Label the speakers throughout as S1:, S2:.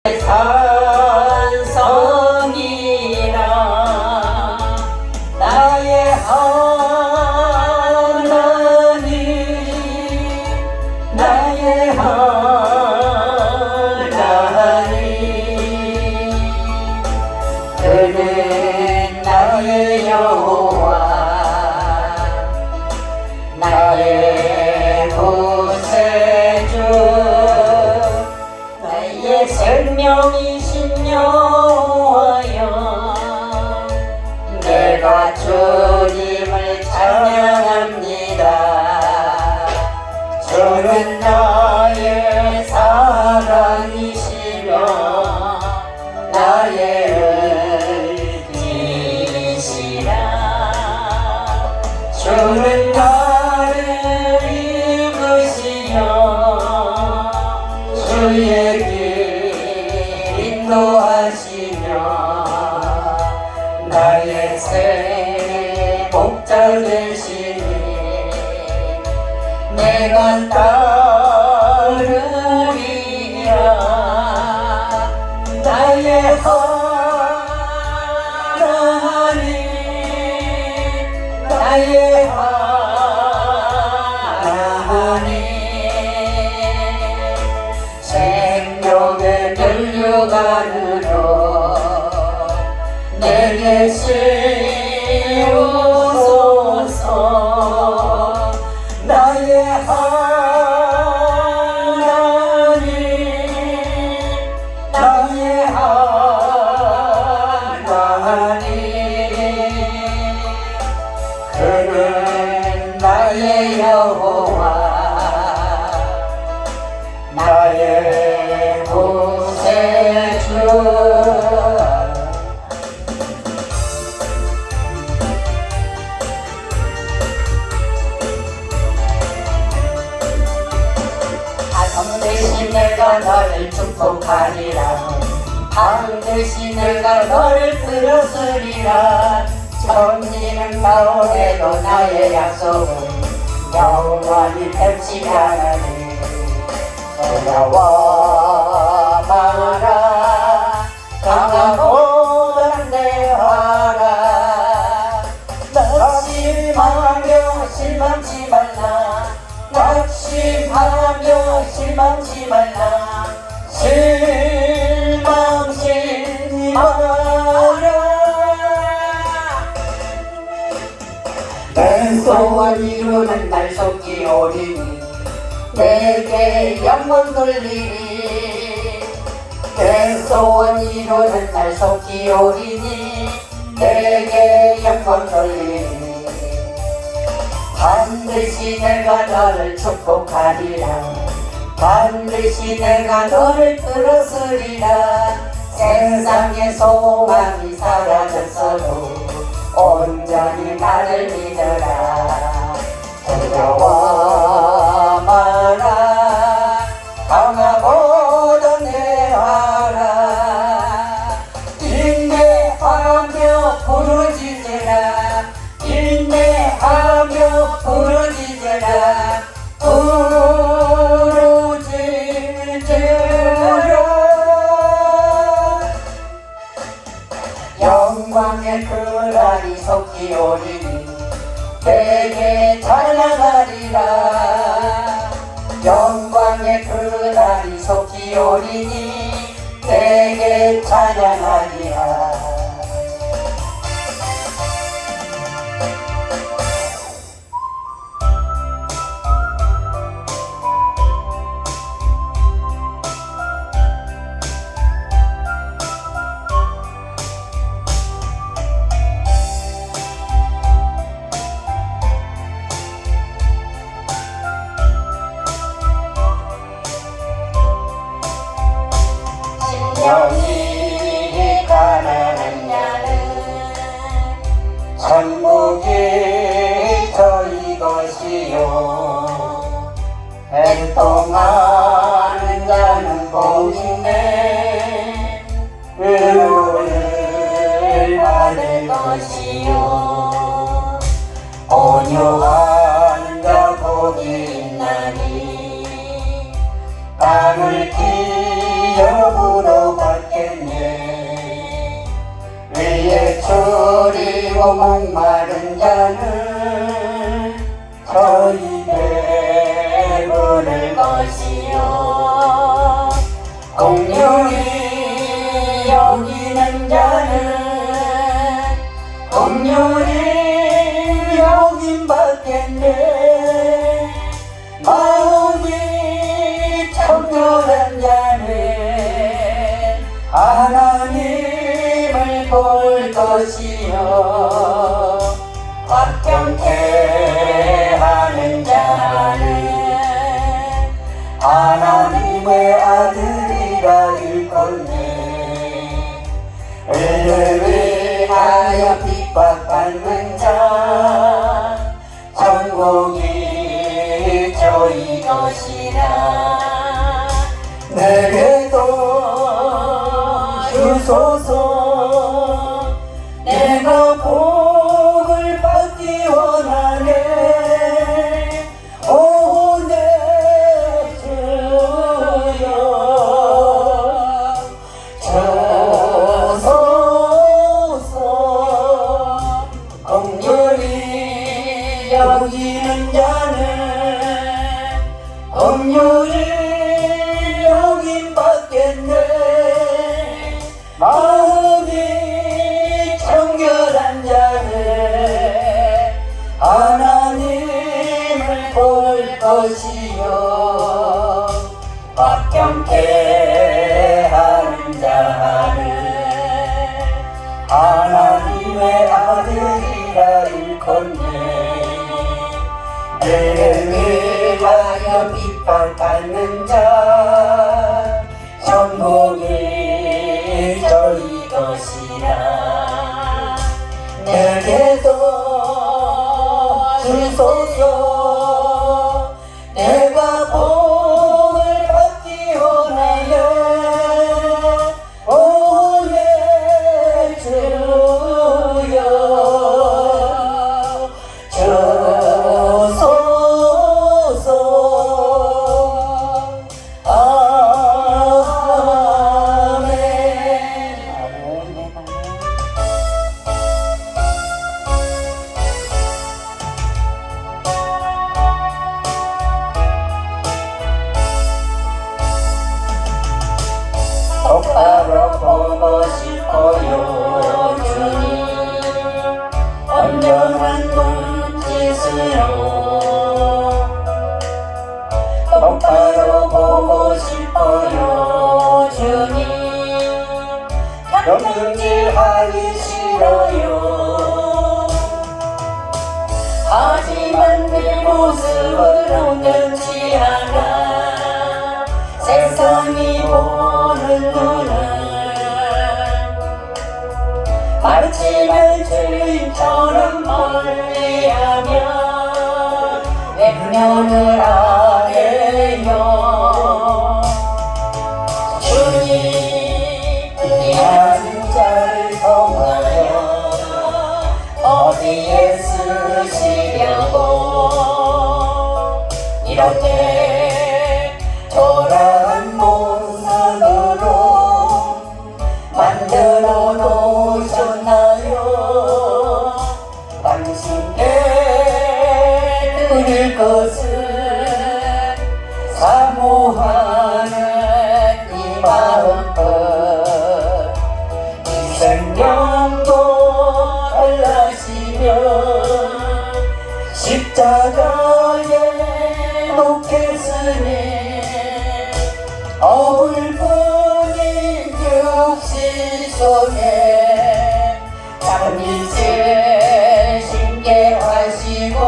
S1: 산성이라 나의 하나님 나의 하나님 그는 나의 여호와 나의 구세주 나의 생명이신 여호와여 내가 주님을 찬양합니다. 주는 나의 사랑이시며 나의 의지시라. 주는 나를 이끄시며 주의 길 인도하시며 나의 생애 목자 되시니 내가 따르리라. 나의 하나님 나의 하나님 생명의 멸류관으로 내게 씌우소서. 나의 하나님 나의 하나님 그는 나의 여호와 나의 구세주. 반드시 내가 너를 축복하리라. 반드시 내가 너를 들었으리라. 천지는 가오래도 나의 약속은 영원히 펼치지 않으니 두려워 마라. 강하고 담대하라. 낙심하며 실망치 말라. 낙심하며 실망치 말라. 실망치 마라. 내 소원 이루는 날 속기 오리니 내게 영광 돌리리. 내 소원 이루는 날 속기 오리니 내게 영광 돌리리. 반드시 내가 너를 축복하리라. 반드시 내가 너를 들었으리라. 세상의 소망이 사라졌어도 온전히 나를 믿어라. 두려워 마라. 강하고 담대하라. 인내하며 부르짖으라. 인내하며 부르짖으라. 부르짖으라. 영광의 그날이 속히 오리니 내게 찬양하리라. 영광의 그날이 속히 오리니 내게 찬양하리라. 영이 가난한 자는 천국이 저희 것이요 애통하는 자는 복인데 의를 받을 것이요 온유하는 자 복이 있나니 땅을 기업으로 지치고 목마른 자는 저희 배부를 것이요 공률이 여기는 자는 공률이 여긴 받겠네 마음이 청결한 자는 하나님을 볼 것이요 화평케 하는 자는 하나님의 아들이라 일컫네 의를 위하여 핍박받는 자 천국이 저희 것이라 내게도 주소서 내가 복을 받기 원하네 오 내 주여 주소서 긍휼히 여기는 자는 긍휼히 여김 받겠네 마음이 청결한 자는 하나님을 볼 것이요 화평케 하는 자는 하나님의 아들이라 일컫네 내를 위하여 핍박받는 자 천국이 저희 것이라 내게도 주소서 내가 복을 받기 원하네 오 내 주여 주소서 아멘 똑바로 보고 싶어요 주님 온전한 눈짓으로 똑바로 보고 싶어요 주님 경쟁질하기 싫어요 하지만 내 모습을 온전치 않아 세상이 보는 눈은 마치 내 주인처럼 멀리하면 외면을 안 해요 주님 이 낮은 자를 통하여 어디에 쓰시려고 이렇게 초라한 모습으로 만들어 놓으셨나요 당신께 드릴 것은 사모하는 이 마음껏 이 생명도 달라시며 십자가에 놓겠으니 어울뿐인 육신 속에 장밋을 신게 하시고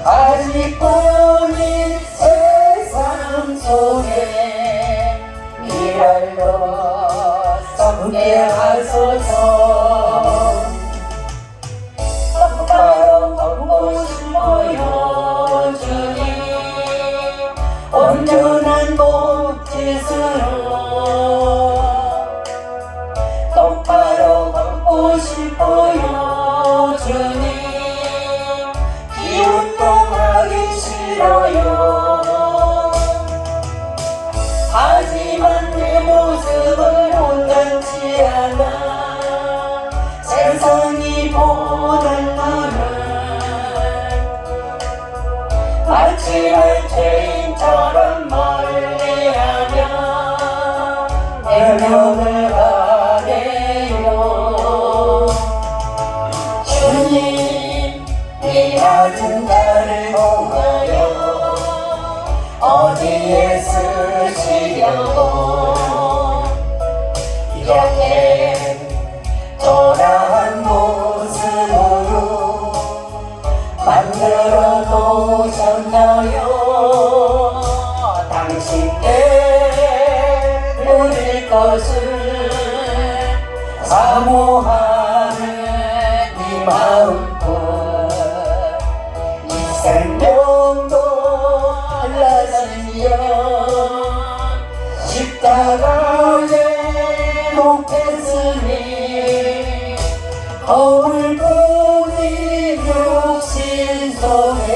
S1: 아직뿐인 세상 속에 미랄로 썩게 하소서 똑바로 걷고 싶어요 주님 온전한 몸짓으로 똑바로 걷고 싶어요 주님 기운동하기 싫어요 하지만 내 모습은 온전치 않아 생명을 하네요. 주님 이 낮은 나를 보아요. 어디에 쓰시려고 이렇게 초라한 모습으로 만들어 놓으셨나요? 당신께 누릴 것을 사모하는 이 마음뿐 이 생명도 달라지면 십자가에 놓겠으니 거울뿐인 육신 속에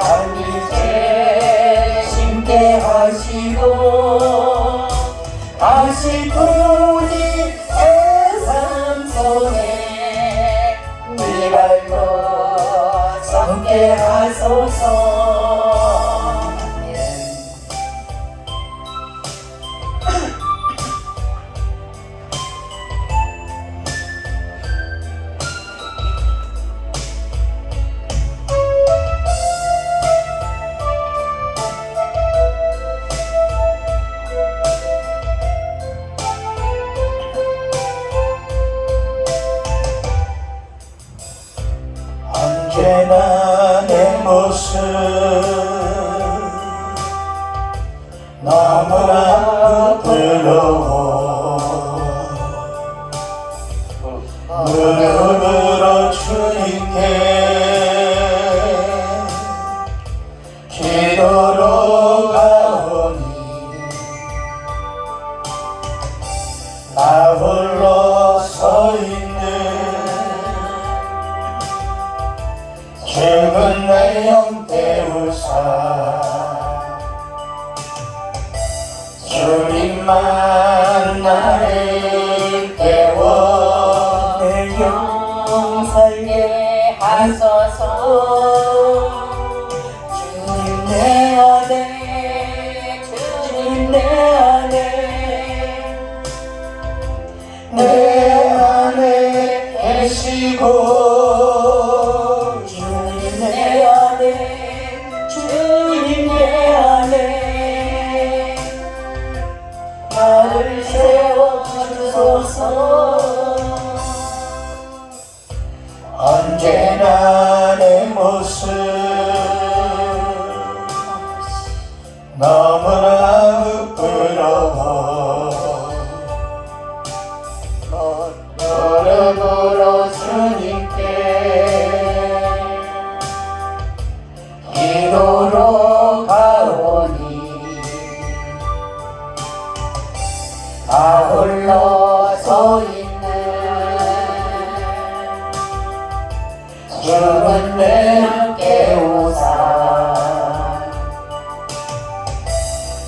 S1: 잠기게 심게 하시고 다시 부디 세상 속에 네 발도 섰게 하소서.
S2: 언제나 내 모습 너무나 부끄러워 무릎으로 주님께 기도로 가오니 나 홀로 서 있는 죽은 내 영 깨우사 주님만 나를 깨워
S1: 내 영 살게 하소서. 주님 내 안에 주님 내 안에
S2: 내 안에 계시고
S1: 주님 내 안에 주님 내 안에 나를 세워주소서.
S2: 언제나 내 모습 너무나 부끄러워
S1: 무릎으로 주님께 기도로 가오니 나 홀로 서 있는 죽은 내 깨우사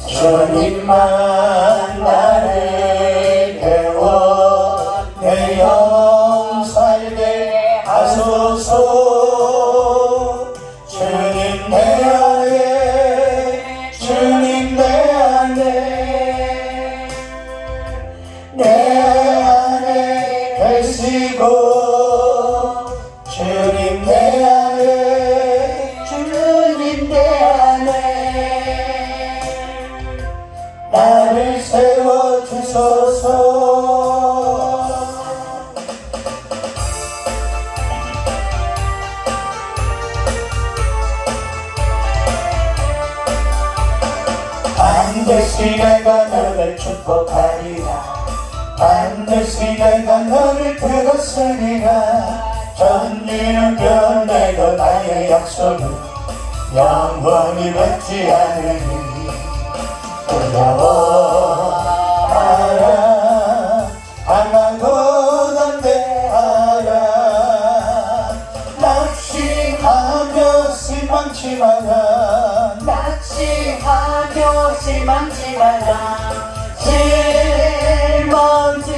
S2: 주님만 나를 깨워 내 영 살게 하소서. 주님 내 안에 주님 내 안에 내 안에 계시고 주님 내 안에
S1: 주님 내 안에
S2: 나를 세워주소서. 반드시 내가 너를 축복하리라. 반드시 내가 너를 들었으리라. 전지는 변해도 나의 약속은 영원히 변치 않으니 두려워하라. 강하고 담대하라. 낙심하며 실망치 마라.
S1: 낙심하며 실망치 마라. 실망치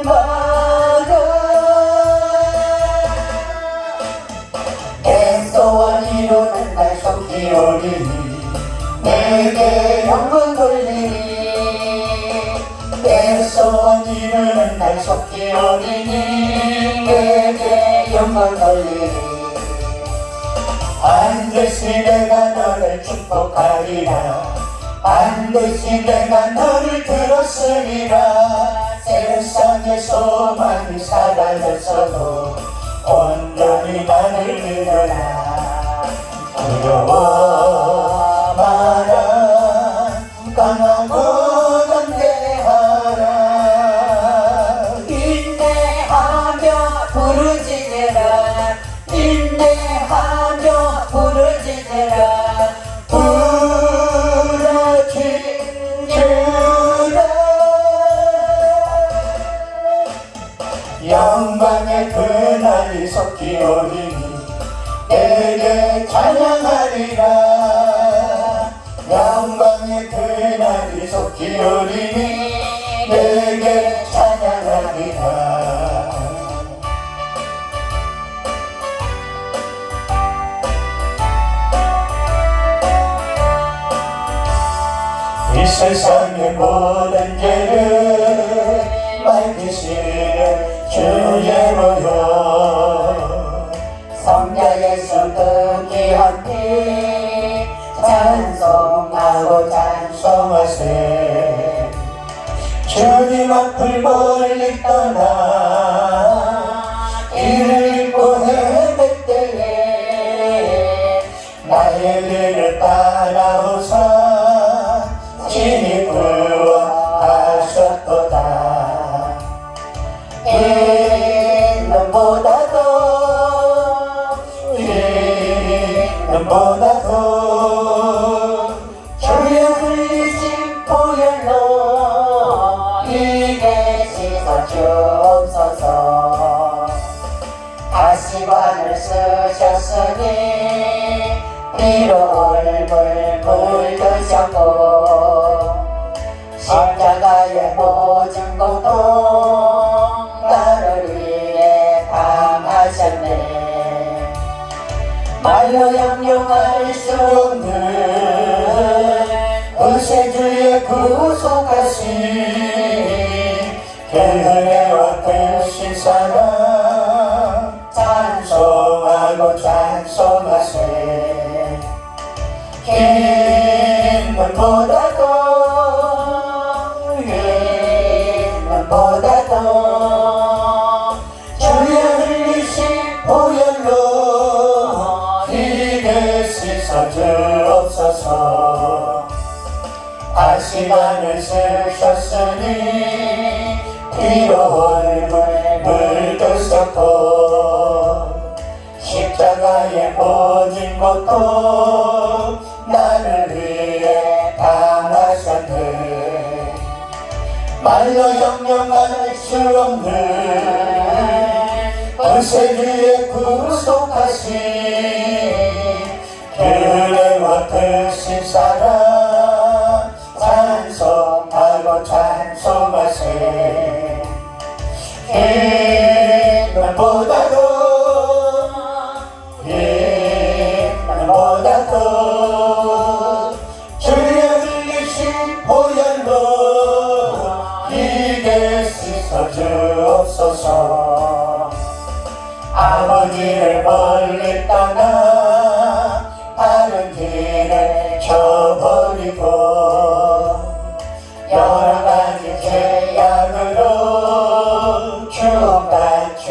S1: 마라.
S2: 애써와 이루는 날 속히 오리니 내게 영광 돌리니 너와 이루는 날 속히 어린이
S1: 내게 영광 돌리리
S2: 반드시 내가 너를 축복하리라 반드시 내가 너를 들었으리라 세상에서 많이 사라졌어도 온전히 나를 믿어라 두려워 마라 강하고 담대하라
S1: 인내하며 부르짖으라 인내하며 부르짖으라
S2: 부르짖으라 영광의 그날이 속히 오리니 내게 찬양하리라 영광의 그날이 속히 오리니 내게 찬양하리라 이 세상의 모든 죄를 밝히시는 주예로요
S1: 성자 예수 그 귀한 피 찬송하고
S2: 찬송하세 주님 앞을 멀리 떠나 길을 잃고 헤맬 때에 나의 길을 따라오사 친히 구원하셨도다 이는보다도
S1: 주의 흘리신 보혈로 이게 씻어 주옵소서 가시관을 쓰셨으니 피로 얼굴 물드셨고 십자가의 모든 고통 나를 위해 당하셨네 말로 양용할 수 없는
S2: 의세주의 구속하신 그 은혜와 크신 사랑 찬송하고 찬송하세 힘보다도 주의 흘리신 보혈로 이게 씻어 주옵소서 시간을 쓰셨으니 피로 얼굴 물드셨고 십자가의 모진 고통 나를 위해 당하셨네 말로 형용할 수 없는 의세주의 구속하신 그 은혜와 크신 사랑 찬송하고 찬송하세 힘보다도 주의 흘리신 보혈로 이게 씻어 주옵소서 아버지를 멀리 떠나 다른 길을 쳐버리고 여러 가지 죄악으로 주옥같이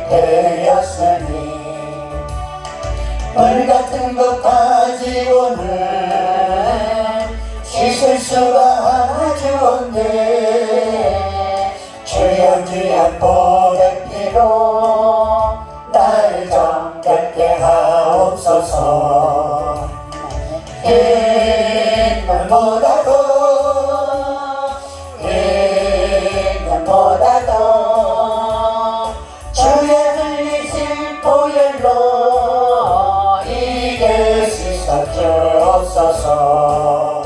S2: 되었으니 물 같은 것 가지고는 씻을 수가 아주 없네 주여 귀한 보혈 피로 날 정결케 하옵소서 인간보다도 주의 흘리신 보혈로 이게 씻어 주옵소서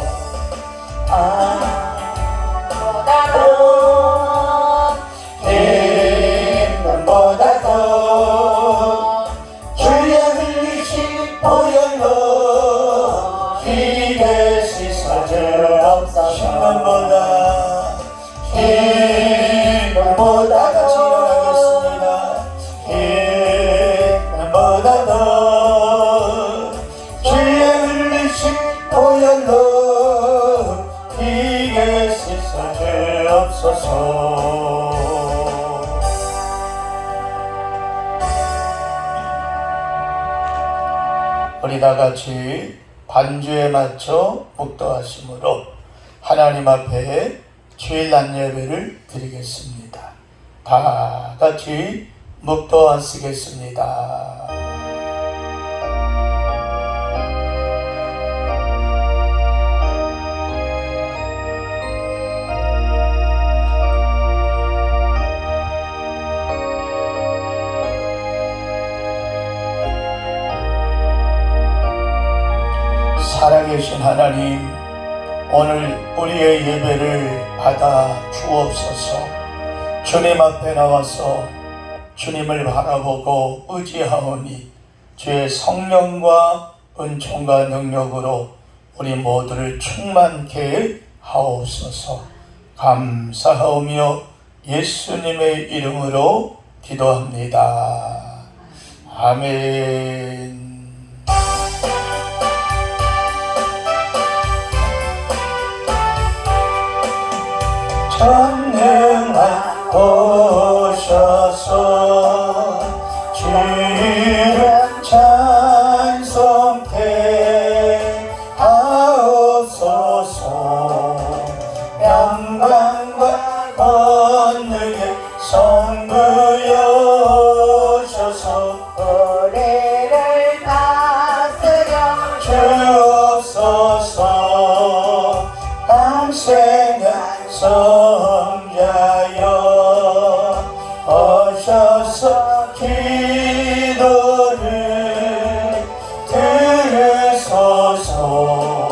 S2: 인간보다도 주의 흘리신 보혈로 이게 씻어 주옵소서 신문보다 주옵소서. 우리 다 같이 반주에 맞춰 묵도하심으로 하나님 앞에 주일 낮 예배를 드리겠습니다. 다 같이 묵도하시겠습니다. 살아계신 하나님, 오늘 우리의 예배를 받아 주옵소서. 주님 앞에 나와서 주님을 바라보고 의지하오니 주의 성령과 은총과 능력으로 우리 모두를 충만케 하옵소서. 감사하오며 예수님의 이름으로 기도합니다. 아멘. 전능한 오셔서 주를 찬송케 하옵소서. 영광과 권능의 성부여셔서
S1: 우리를 다스려
S2: 주옵소서. 감생한 성자여 오셔서 기도를 들으소서.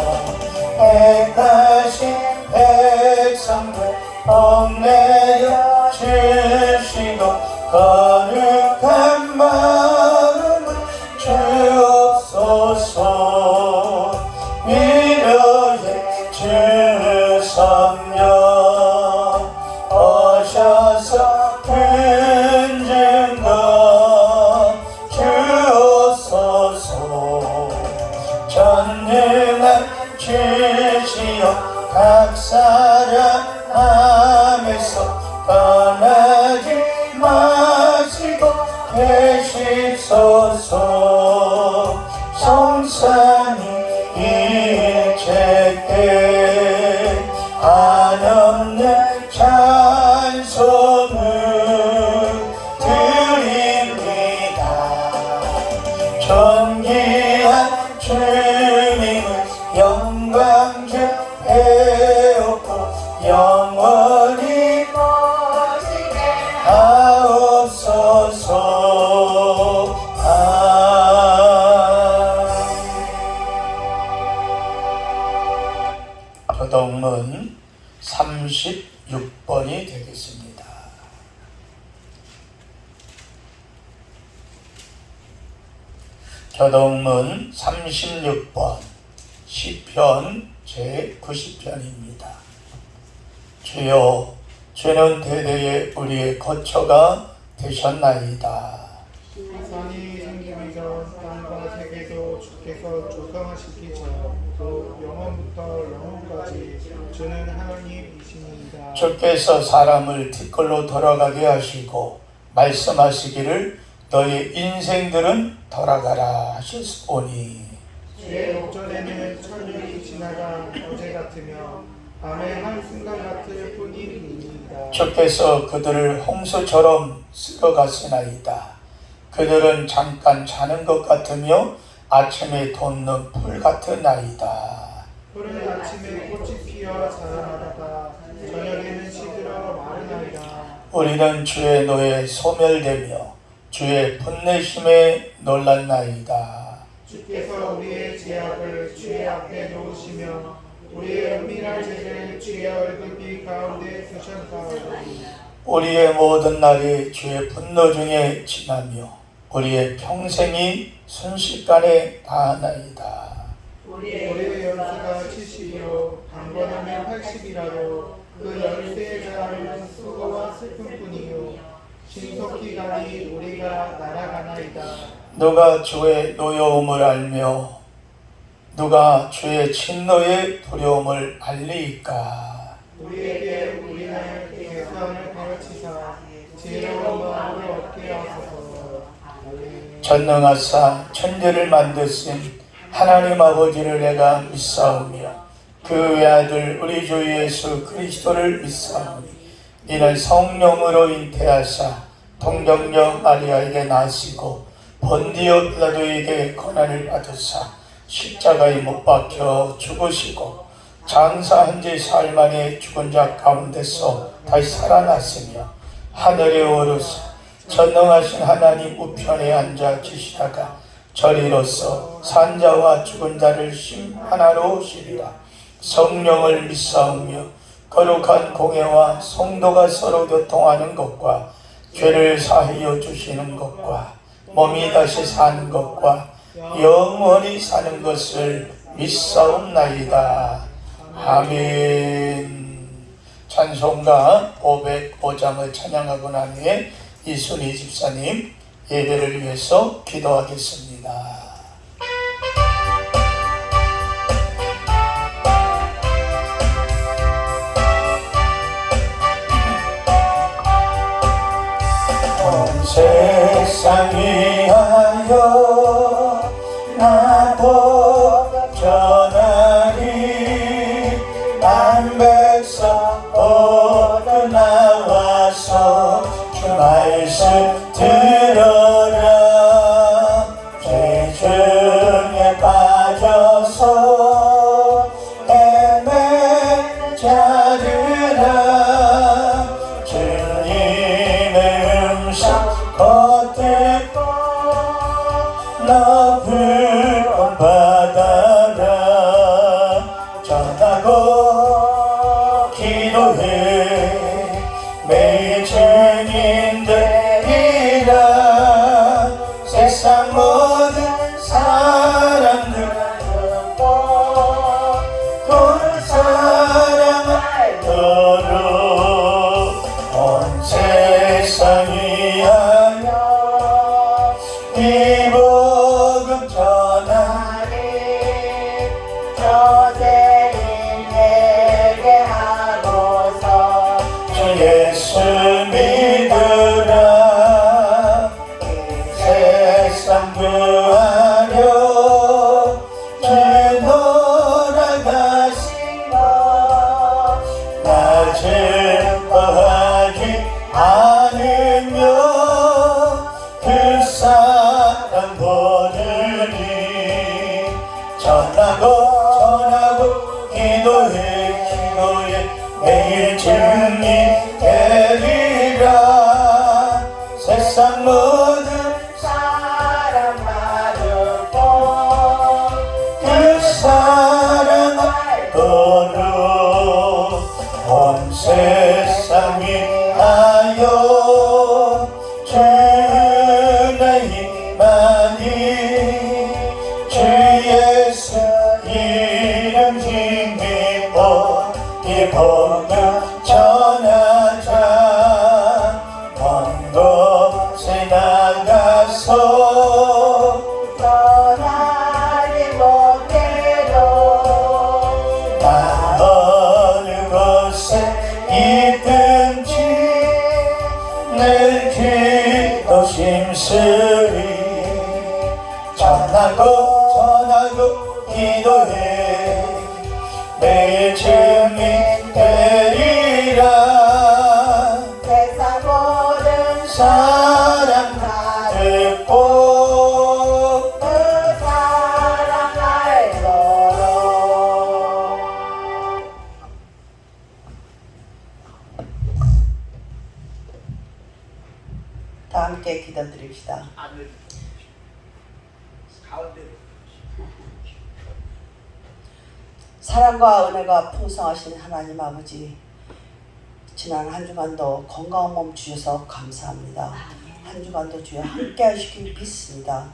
S2: 택하신 백성들 복내려 주시고 거룩한 마음을 주옵소서. 위로의 주성령 오셔서 큰 증거 주옵소서. 전능한 주시여 각 사람 함에서 떠나지 마시고 계시소서. 성산이 일체께 한없는 찬송을 드립니다. 존귀한 주님을 영광 주옵고 영원히
S1: 모시게
S2: 하옵소서. 교동문 36번이 되겠습니다. 교동문 36번 시편 제90편입니다. 주여, 주는 대대에 우리의 거처가 되셨나이다.
S3: 산이 생기기 전 땅과 세계도 주께서 조성하시기 전또 영원부터 영원까지 주는 하나님이십니다.
S2: 주께서 사람을 뒷걸로 돌아가게 하시고 말씀하시기를 너희 인생들은 돌아가라 하셨오니
S3: 주의 목전에는 천년이 지나간 어제 같으며 밤의 한순간 같을 뿐이니이다.
S2: 주께서 그들을 홍수처럼 쓸어갔으나이다. 그들은 잠깐 자는 것 같으며 아침에 돋는 풀 같으나이다.
S3: 푸른 아침에 꽃이 피어 자라나다가 저녁에는 시들어 마르나이다.
S2: 우리는 주의 노에 소멸되며 주의 분내심에 놀랐나이다.
S3: 주께서 우리의 제약을 주의 앞에 놓으시며 우리의 은밀한 죄를 주의 얼굴빛 가운데 두셨사오니
S2: 우리의 모든 날이 주의 분노 중에 지나며 우리의 평생이 순식간에 다하나이다.
S3: 우리의 연수가 70이요 강건하면 80이라도 그 열쇠의 자랑은 수고와 슬픔뿐이요 신속히 가니 우리가 날아가나이다.
S2: 누가 주의 노여움을 알며 누가 주의 진노의 두려움을 알리이까.
S3: 우리에게 우리나라 개선을 가르치사 지혜로운 마음을 얻게 하소서.
S2: 전능하사 천지를 만드신 하나님 아버지를 내가 믿사오며 그 외아들 우리 주 예수 그리스도를 믿사오니 이는 성령으로 잉태하사 동정녀 마리아에게 나시고 본디오 빌라도에게 고난을 받으사 십자가에 못 박혀 죽으시고 장사한 지 사흘 만에 죽은 자 가운데서 다시 살아났으며 하늘에 오르사 전능하신 하나님 우편에 앉아 계시다가 저리로서 산자와 죽은 자를 심판하러 오시리라. 성령을 믿사오며 거룩한 공회와 성도가 서로 교통하는 것과 죄를 사하여 주시는 것과 몸이 다시 사는 것과 영원히 사는 것을 믿사옵나이다. 아멘. 찬송가 505장을 찬양하고 난 후에 이순희 집사님 예배를 위해서 기도하겠습니다. 온 세상 위하여 나도 전하리 난 백성 모두 나와서 주 말씀 들어라. 죄 중에 빠져서 헤맨 자들아 주님의 음성 걷듣고 높은 받아라. 전하고 기도해 매일 증인 되리라. 세상 모든 사람들 그 사랑하도록 온 세상 위하여 이 복음 전하리. 저대인에게 하고서 주 예수 믿으라. 세상 구하려 주 돌아가신 것 나 슬퍼하지 않으며 그 사랑 보느니 전하고 기도해 매일 증인 되리라. 세상 모든 사랑 받고 그 사랑 알도록 온 세상 위하여 주의 힘만이 주 예수 이름 힘입어 이 복음 전하자. 먼 곳에 나가서 떠나지 못해도 나 어느 곳에 있든지 늘 기도 심쓰리. 전하고 기도해 매일 증인 되리라. 세상 모든 사랑 다 듣고 그 사랑 알도록.
S1: 다 함께 기도드립시다. 사랑과 은혜가 풍성하신 하나님 아버지, 지난 한 주간도 건강한 몸 주셔서 감사합니다. 한 주간도 주여 함께 하시길 믿습니다.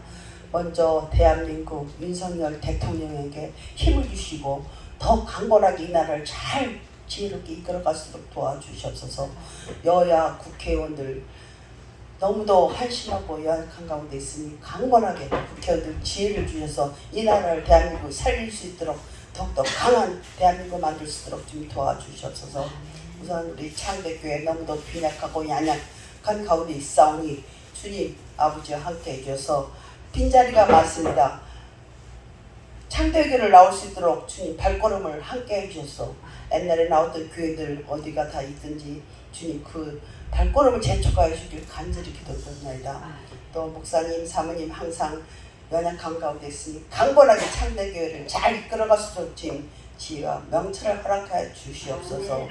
S1: 먼저 대한민국 윤석열 대통령에게 힘을 주시고 더 강건하게 이 나라를 잘 지혜롭게 이끌어갈 수 있도록 도와주시옵소서. 여야 국회의원들 너무도 한심하고 연약한 가운데 있으니 강건하게 국회의원들 지혜를 주셔서 이 나라를 대한민국을 살릴 수 있도록 더욱더 강한 대한민국 만들 수 있도록 좀 도와주시옵소서. 우선 우리 창대교회 너무도 빈약하고 연약한 가운데 있사오니 주님 아버지와 함께 해주셔서 빈자리가 많습니다. 창대교회를 나올 수 있도록 주님 발걸음을 함께 해주셔서 옛날에 나왔던 교회들 어디가 다 있든지 주님 그 발걸음을 재촉하여 주길 간절히 기도드립니다. 또 목사님, 사모님 항상 연약한 가운데 있으니 강건하게 창대교회를 잘 이끌어갈 수 있도록 주님 지혜와 명철을 허락하여 주시옵소서.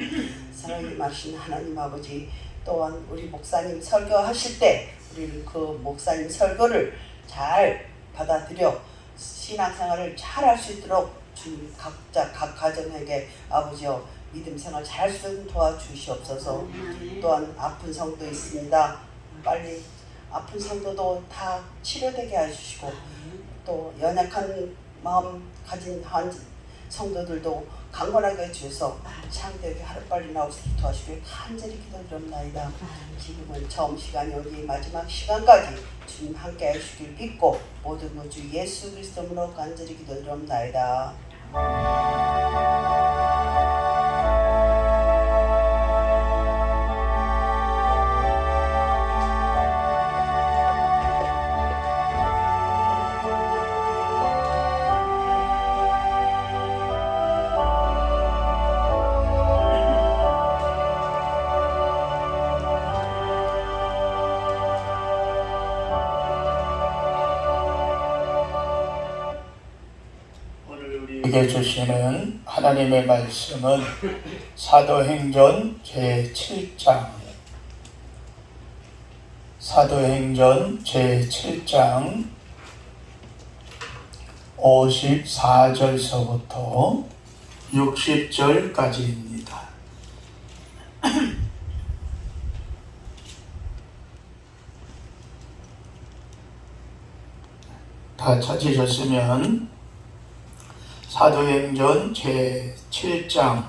S1: 사랑이 마신 하나님 아버지, 또한 우리 목사님 설교하실 때 우리는 그 목사님 설교를 잘 받아들여 신앙생활을 잘 할 수 있도록 주님 각자 각 가정에게 아버지여 믿음 생활 잘 할 수 있도록 도와주시옵소서. 또한 아픈 성도 있습니다. 빨리 아픈 성도도 다 치료되게 해주시고 또 연약한 마음 가진 성도들도 강건하게 해주셔서 창대교회 하루빨리 나올 수 있도록 도와주시길 간절히 기도드립니다. 지금은 처음 시간이 오니 마지막 시간까지 주님 함께 해주시길 믿고 모든 주 예수 그리스도로 간절히 기도드립니다.
S2: 우리에게 주시는 하나님의 말씀은 사도행전 제7장 사도행전 제7장 54절서부터 60절까지입니다. 다 찾으셨으면 사도행전 제7장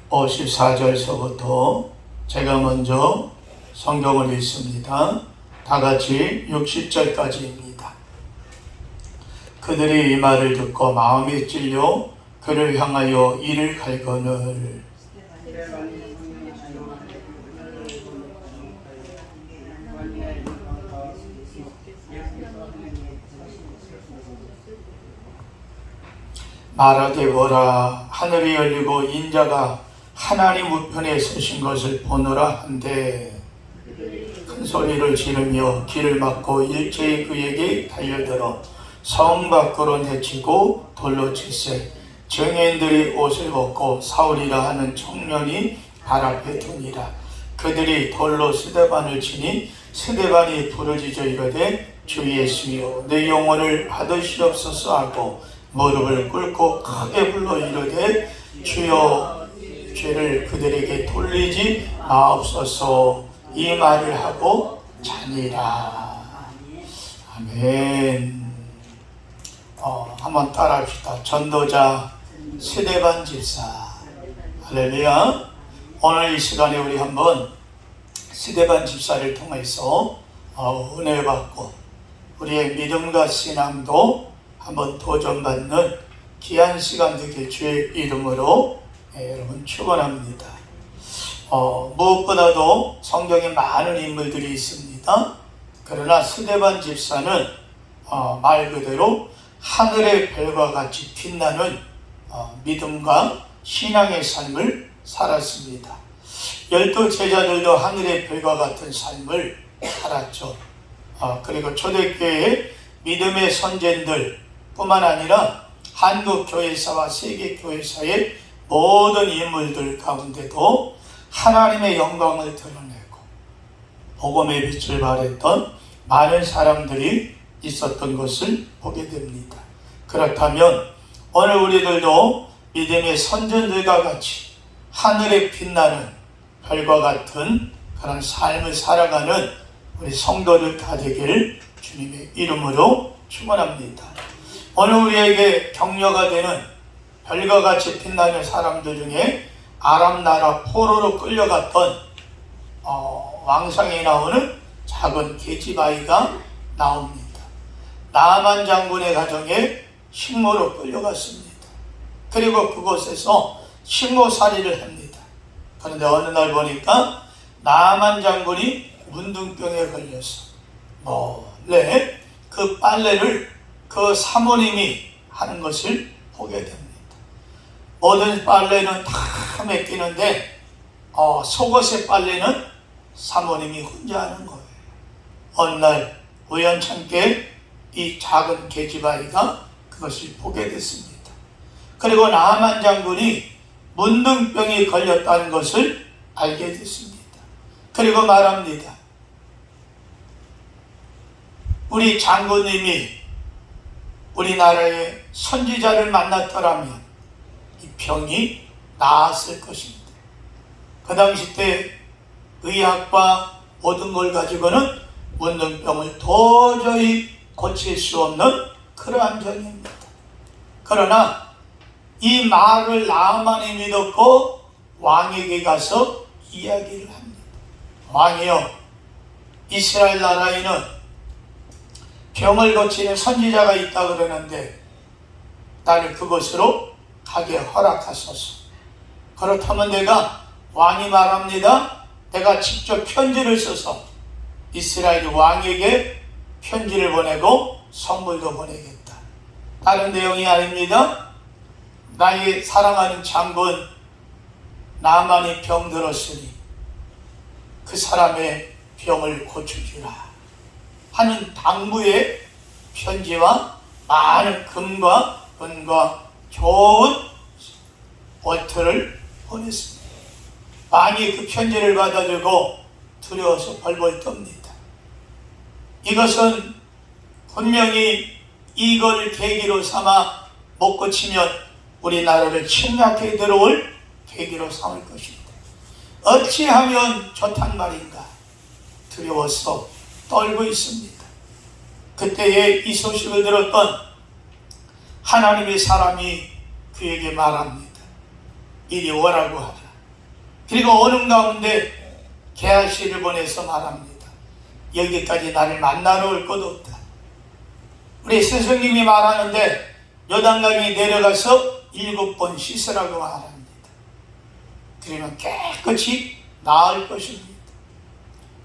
S2: 54절서부터 제가 먼저 성경을 읽습니다. 다같이 60절까지입니다. 그들이 이 말을 듣고 마음에 찔려 그를 향하여 이를 갈거늘 말하되 보라, 하늘이 열리고 인자가 하나님 우편에 서신 것을 보노라 한데 큰 소리를 지르며 길을 막고 일제히 그에게 달려들어 성 밖으로 내치고 돌로 치세 정인들이 옷을 벗고 사울이라 하는 청년이 발 앞에 두니라. 그들이 돌로 스데반을 치니 스데반이 부르짖어 이르되 주 예수여 내 영혼을 받으시옵소서 하고 무릎을 꿇고 크게 불러 이르되 주여 죄를 그들에게 돌리지 마옵소서 이 말을 하고 자니라. 아멘. 한번 따라합시다. 전도자 스데반 집사. 할렐루야. 오늘 이 시간에 우리 한번 스데반 집사를 통해서 은혜 받고 우리의 믿음과 신앙도 한번 도전받는 귀한 시간 되길 주의 이름으로 여러분 축원합니다. 무엇보다도 성경에 많은 인물들이 있습니다. 그러나 스데반 집사는 말 그대로 하늘의 별과 같이 빛나는 믿음과 신앙의 삶을 살았습니다. 12 제자들도 하늘의 별과 같은 삶을 살았죠. 그리고 초대교회의 믿음의 선진들 뿐만 아니라 한국 교회사와 세계 교회사의 모든 인물들 가운데도 하나님의 영광을 드러내고 복음의 빛을 발했던 많은 사람들이 있었던 것을 보게 됩니다. 그렇다면 오늘 우리들도 믿음의 선진들과 같이 하늘에 빛나는 별과 같은 그런 삶을 살아가는 우리 성도들 다 되기를 주님의 이름으로 축원합니다. 오늘 우리에게 격려가 되는 별과 같이 빛나는 사람들 중에 아람 나라 포로로 끌려갔던 왕상에 나오는 작은 계집아이가 나옵니다. 나만 장군의 가정에 식모로 끌려갔습니다. 그리고 그곳에서 식모살이를 합니다. 그런데 어느 날 보니까 나만 장군이 문둥병에 걸려서 몰래 그 빨래를 그 사모님이 하는 것을 보게 됩니다. 모든 빨래는 다 맡기는데 속옷의 빨래는 사모님이 혼자 하는 거예요. 어느 날 우연찮게 이 작은 계집아이가 그것을 보게 됐습니다. 그리고 나만 장군이 문둥병이 걸렸다는 것을 알게 됐습니다. 그리고 말합니다. 우리 장군님이 우리나라의 선지자를 만났더라면 이 병이 나았을 것입니다. 그 당시 때 의학과 모든 걸 가지고는 문둥병을 도저히 고칠 수 없는 그러한 병입니다. 그러나 이 말을 나만이 믿었고 왕에게 가서 이야기를 합니다. 왕이여, 이스라엘 나라에는 병을 고치는 선지자가 있다 그러는데 나를 그곳으로 가게 허락하소서. 그렇다면 내가, 왕이 말합니다, 내가 직접 편지를 써서 이스라엘 왕에게 편지를 보내고 선물도 보내겠다. 다른 내용이 아닙니다. 나의 사랑하는 장군 나만이 병들었으니 그 사람의 병을 고쳐주라 하는 당부의 편지와 많은 금과 은과 좋은 옷들을 보냈습니다. 왕이 그 편지를 받아주고 두려워서 벌벌 떱니다. 이것은 분명히 이걸 계기로 삼아 못 고치면 우리나라를 침략해 들어올 계기로 삼을 것입니다. 어찌하면 좋단 말인가 두려워서 떨고 있습니다. 그때에 이 소식을 들었던 하나님의 사람이 그에게 말합니다. 이리 오라고 하라. 그리고 오는 가운데 게하시를 보내서 말합니다. 여기까지 나를 만나러 올 것 없다. 우리 스승님이 말하는데 요단강에 내려가서 7번 씻으라고 말합니다. 그러면 깨끗이 나을 것입니다.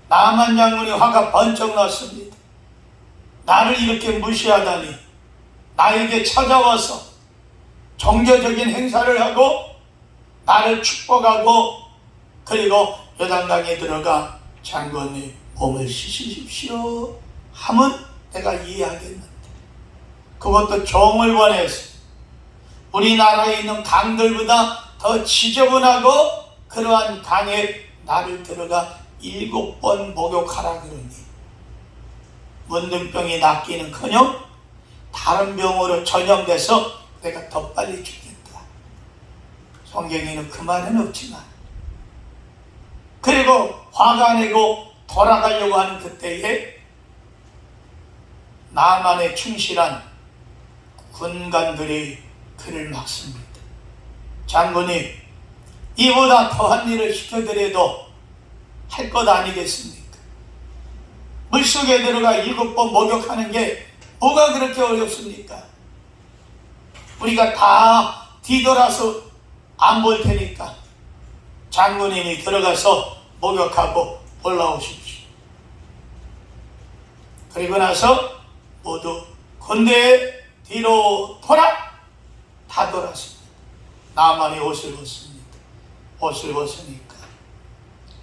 S2: 나만 장군이 화가 번쩍 났습니다. 나를 이렇게 무시하다니, 나에게 찾아와서 종교적인 행사를 하고 나를 축복하고 그리고 요단강에 들어가 장군님 몸을 씻으십시오 하면 내가 이해하겠는데, 그것도 종을 보내서 우리나라에 있는 강들보다 더 지저분하고 그러한 강에 나를 들어가 7번 목욕하라 그러니 문둥병이 낫기는커녕 다른 병으로 전염돼서 내가 더 빨리 죽겠다. 성경에는 그 말은 없지만, 그리고 화가 내고 돌아가려고 하는 그때에 나만의 충실한 군관들이 그를 막습니다. 장군님, 이보다 더한 일을 시켜드려도 할 것 아니겠습니까? 물속에 들어가 7번 목욕하는 게 뭐가 그렇게 어렵습니까? 우리가 다 뒤돌아서 안 볼 테니까 장군님이 들어가서 목욕하고 올라오십시오. 그리고 나서 모두 군대에 뒤로 돌아 다 돌았습니다. 나만이 옷을 벗습니다. 옷을 벗으니까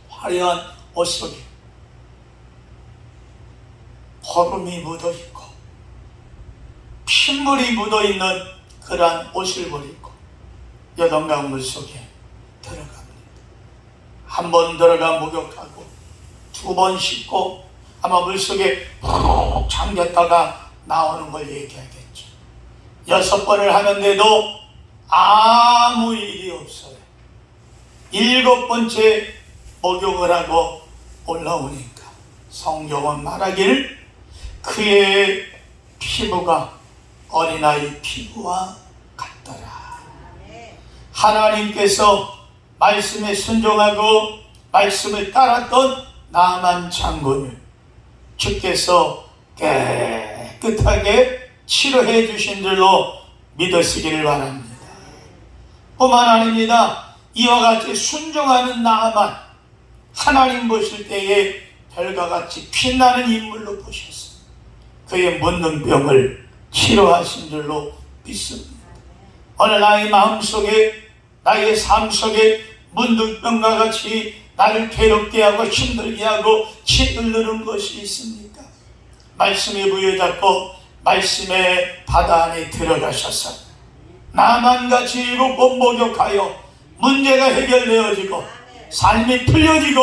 S2: 화려한 옷 속에 거름이 묻어있고 핏물이 묻어있는 그러한 옷을 버리고 요단강 물속에 들어갑니다. 한 번 들어가 목욕하고 2번 씻고 아마 물속에 푹 잠겼다가 나오는 걸 얘기하겠죠. 6번을 하는데도 아무 일이 없어요. 7번째 목욕을 하고 올라오니까 성경은 말하기를 그의 피부가 어린아이 피부와 같더라. 하나님께서 말씀에 순종하고 말씀을 따랐던 나만 장군을 주께서 깨끗하게 치료해 주신 줄로 믿으시기를 바랍니다. 뿐만 아닙니다. 이와 같이 순종하는 나아만 하나님 보실 때에 별과 같이 빛나는 인물로 보셔서 그의 문둥병을 치료하신 줄로 믿습니다. 오늘 나의 마음속에, 나의 삶 속에 문둥병과 같이 나를 괴롭게 하고 힘들게 하고 짓누르는 것이 있습니까? 말씀에 부여잡고 말씀의 바다 안에 들어가셔서 나만같이 7번 목욕하여 문제가 해결되어지고 삶이 풀려지고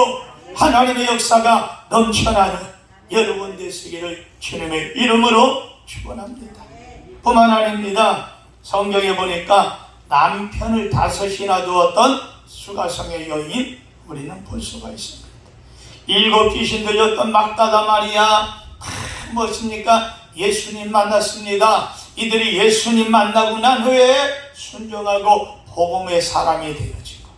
S2: 하나님의 역사가 넘쳐나는 여러분 되시기를 주님의 이름으로 축원합니다. 뿐만 아닙니다. 성경에 보니까 남편을 5이나 두었던 수가성의 여인 우리는 볼 수가 있습니다. 7 귀신 들렸던 막다다 마리아, 무엇입니까? 예수님 만났습니다. 이들이 예수님 만나고 난 후에 순종하고 복음의 사람이 되어지고,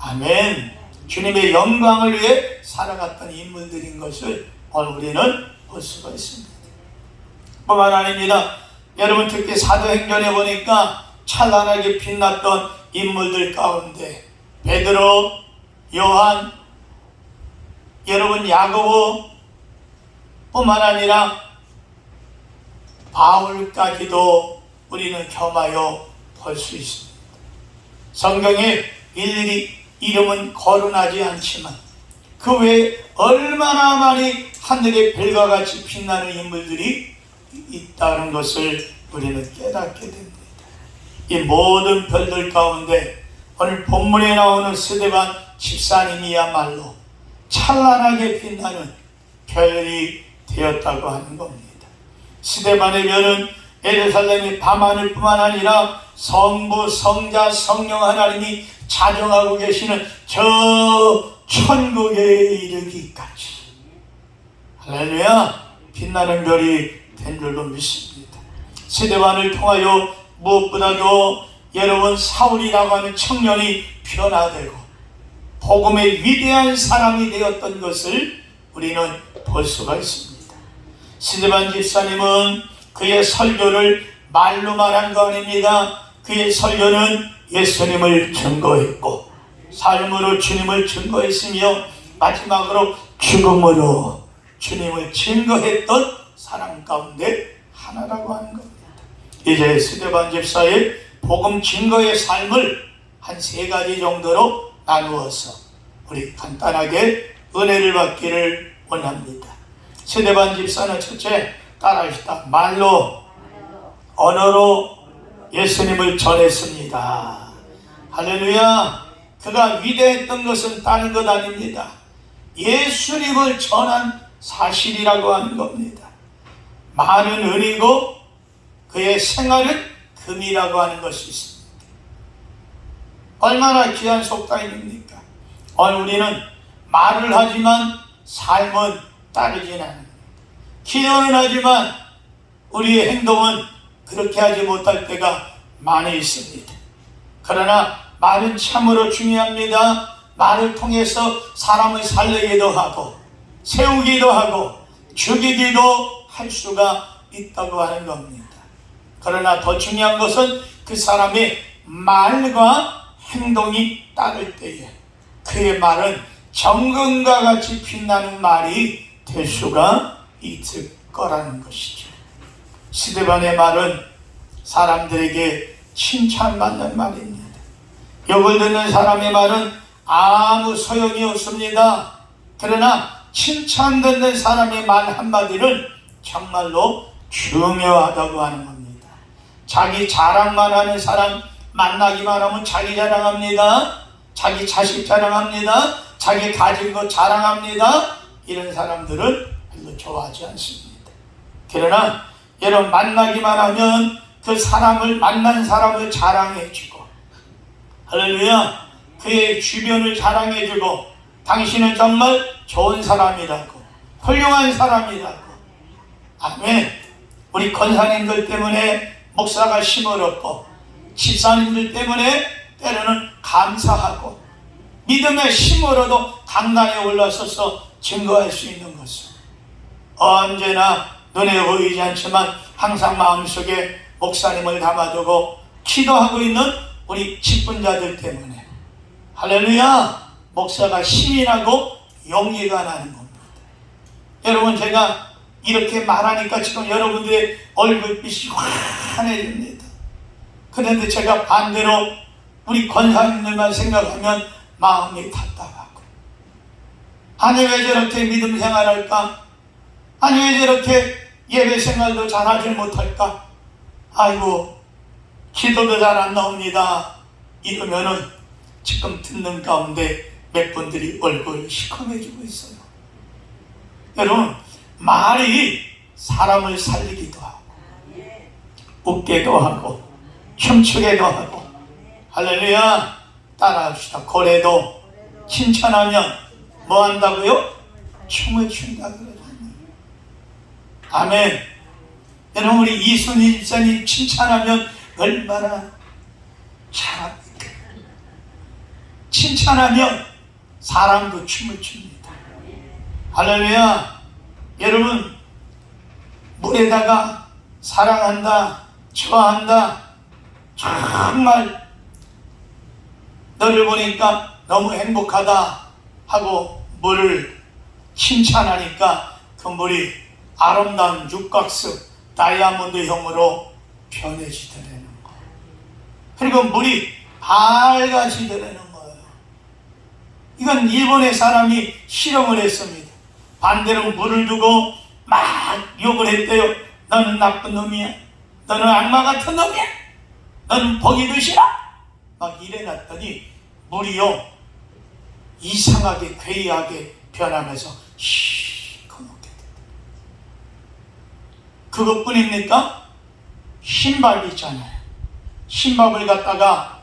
S2: 아멘, 주님의 영광을 위해 살아갔던 인물들인 것을 오늘 우리는 볼 수가 있습니다. 뿐만 아닙니다. 여러분, 특히 사도행전에 보니까 찬란하게 빛났던 인물들 가운데 베드로, 요한, 여러분 야고보 뿐만 아니라 바울까지도 우리는 겸하여 볼 수 있습니다. 성경에 일일이 이름은 거론하지 않지만 그 외에 얼마나 많이 하늘의 별과 같이 빛나는 인물들이 있다는 것을 우리는 깨닫게 됩니다. 이 모든 별들 가운데 오늘 본문에 나오는 스데반 집사님이야말로 찬란하게 빛나는 별이 되었다고 하는 겁니다. 스데반의 별은 예루살렘의 밤하늘 뿐만 아니라 성부, 성자, 성령 하나님이 자정하고 계시는 저 천국에 이르기까지, 할렐루야, 빛나는 별이 된 줄로 믿습니다. 스데반을 통하여 무엇보다도 여러분 사울이라고 하는 청년이 변화되고 복음의 위대한 사람이 되었던 것을 우리는 볼 수가 있습니다. 스데반 집사님은 그의 설교를 말로 말한 거 아닙니다. 그의 설교는 예수님을 증거했고 삶으로 주님을 증거했으며 마지막으로 죽음으로 주님을 증거했던 사람 가운데 하나라고 하는 겁니다. 이제 스데반 집사의 복음 증거의 삶을 한 3가지 정도로 나누어서 우리 간단하게 은혜를 받기를 원합니다. 스데반 집사는 첫째, 따라하시다, 말로, 언어로 예수님을 전했습니다. 할렐루야. 그가 위대했던 것은 다른 것 아닙니다. 예수님을 전한 사실이라고 하는 겁니다. 많은 은이고 그의 생활은 금이라고 하는 것이 있습니다. 얼마나 귀한 속담입니까? 오늘 우리는 말을 하지만 삶은 따르지는 않습니다. 기도는 하지만 우리의 행동은 그렇게 하지 못할 때가 많이 있습니다. 그러나 말은 참으로 중요합니다. 말을 통해서 사람을 살리기도 하고 세우기도 하고 죽이기도 할 수가 있다고 하는 겁니다. 그러나 더 중요한 것은 그 사람의 말과 행동이 따를 때에 그의 말은 정금과 같이 빛나는 말이 될 수가 있을 거라는 것이죠. 스데반의 말은 사람들에게 칭찬받는 말입니다. 욕을 듣는 사람의 말은 아무 소용이 없습니다. 그러나 칭찬 듣는 사람의 말 한마디는 정말로 중요하다고 하는 겁니다. 자기 자랑만 하는 사람 만나기만 하면 자기 자랑합니다. 자기 자식 자랑합니다. 자기 가진 것 자랑합니다. 이런 사람들은 별로 좋아하지 않습니다. 그러나 여러분, 만나기만 하면 그 사람을 만난 사람을 자랑해주고, 할렐루야, 그의 주변을 자랑해주고, 당신은 정말 좋은 사람이라고, 훌륭한 사람이라고. 아멘. 우리 권사님들 때문에 목사가 힘을 얻고 집사님들 때문에 때로는 감사하고 믿음의 힘으로도 강단에 올라서서 증거할 수 있는 것은 언제나 눈에 보이지 않지만 항상 마음속에 목사님을 담아두고 기도하고 있는 우리 직분자들 때문에 할렐루야, 목사가 힘이 나고 용기가 나는 겁니다. 여러분, 제가 이렇게 말하니까 지금 여러분들의 얼굴빛이 환해집니다. 그런데 제가 반대로 우리 권사님들만 생각하면 마음이 답답하고, 아니 왜 저렇게 믿음 생활할까? 아니 왜 저렇게 예배 생활도 잘하지 못할까? 아이고, 기도도 잘 안 나옵니다. 이러면은 지금 듣는 가운데 몇 분들이 얼굴이 시커매지고 있어요. 여러분, 말이 사람을 살리기도 하고 웃게도 하고 춤추게도 하고, 할렐루야, 따라합시다. 고래도 칭찬하면 뭐 한다고요? 춤을 춘다 그러잖아요. 아멘. 여러분, 우리 이순희 집사님 칭찬하면 얼마나 잘합니까? 칭찬하면 사람도 춤을 춥니다. 할렐루야. 여러분, 물에다가 사랑한다, 좋아한다, 정말 너를 보니까 너무 행복하다 하고 물을 칭찬하니까 그 물이 아름다운 육각수 다이아몬드형으로 변해지더라는 거예요. 그리고 물이 밝아지더라는 거예요. 이건 일본의 사람이 실험을 했습니다. 반대로 물을 두고 막 욕을 했대요. 너는 나쁜 놈이야, 너는 악마 같은 놈이야, 너는 보기도 싫어, 막 이래놨더니 물이요 이상하게 괴이하게 변하면서 시커멓게 됐다. 그것뿐입니까? 흰밥이 있잖아요. 흰밥을 갖다가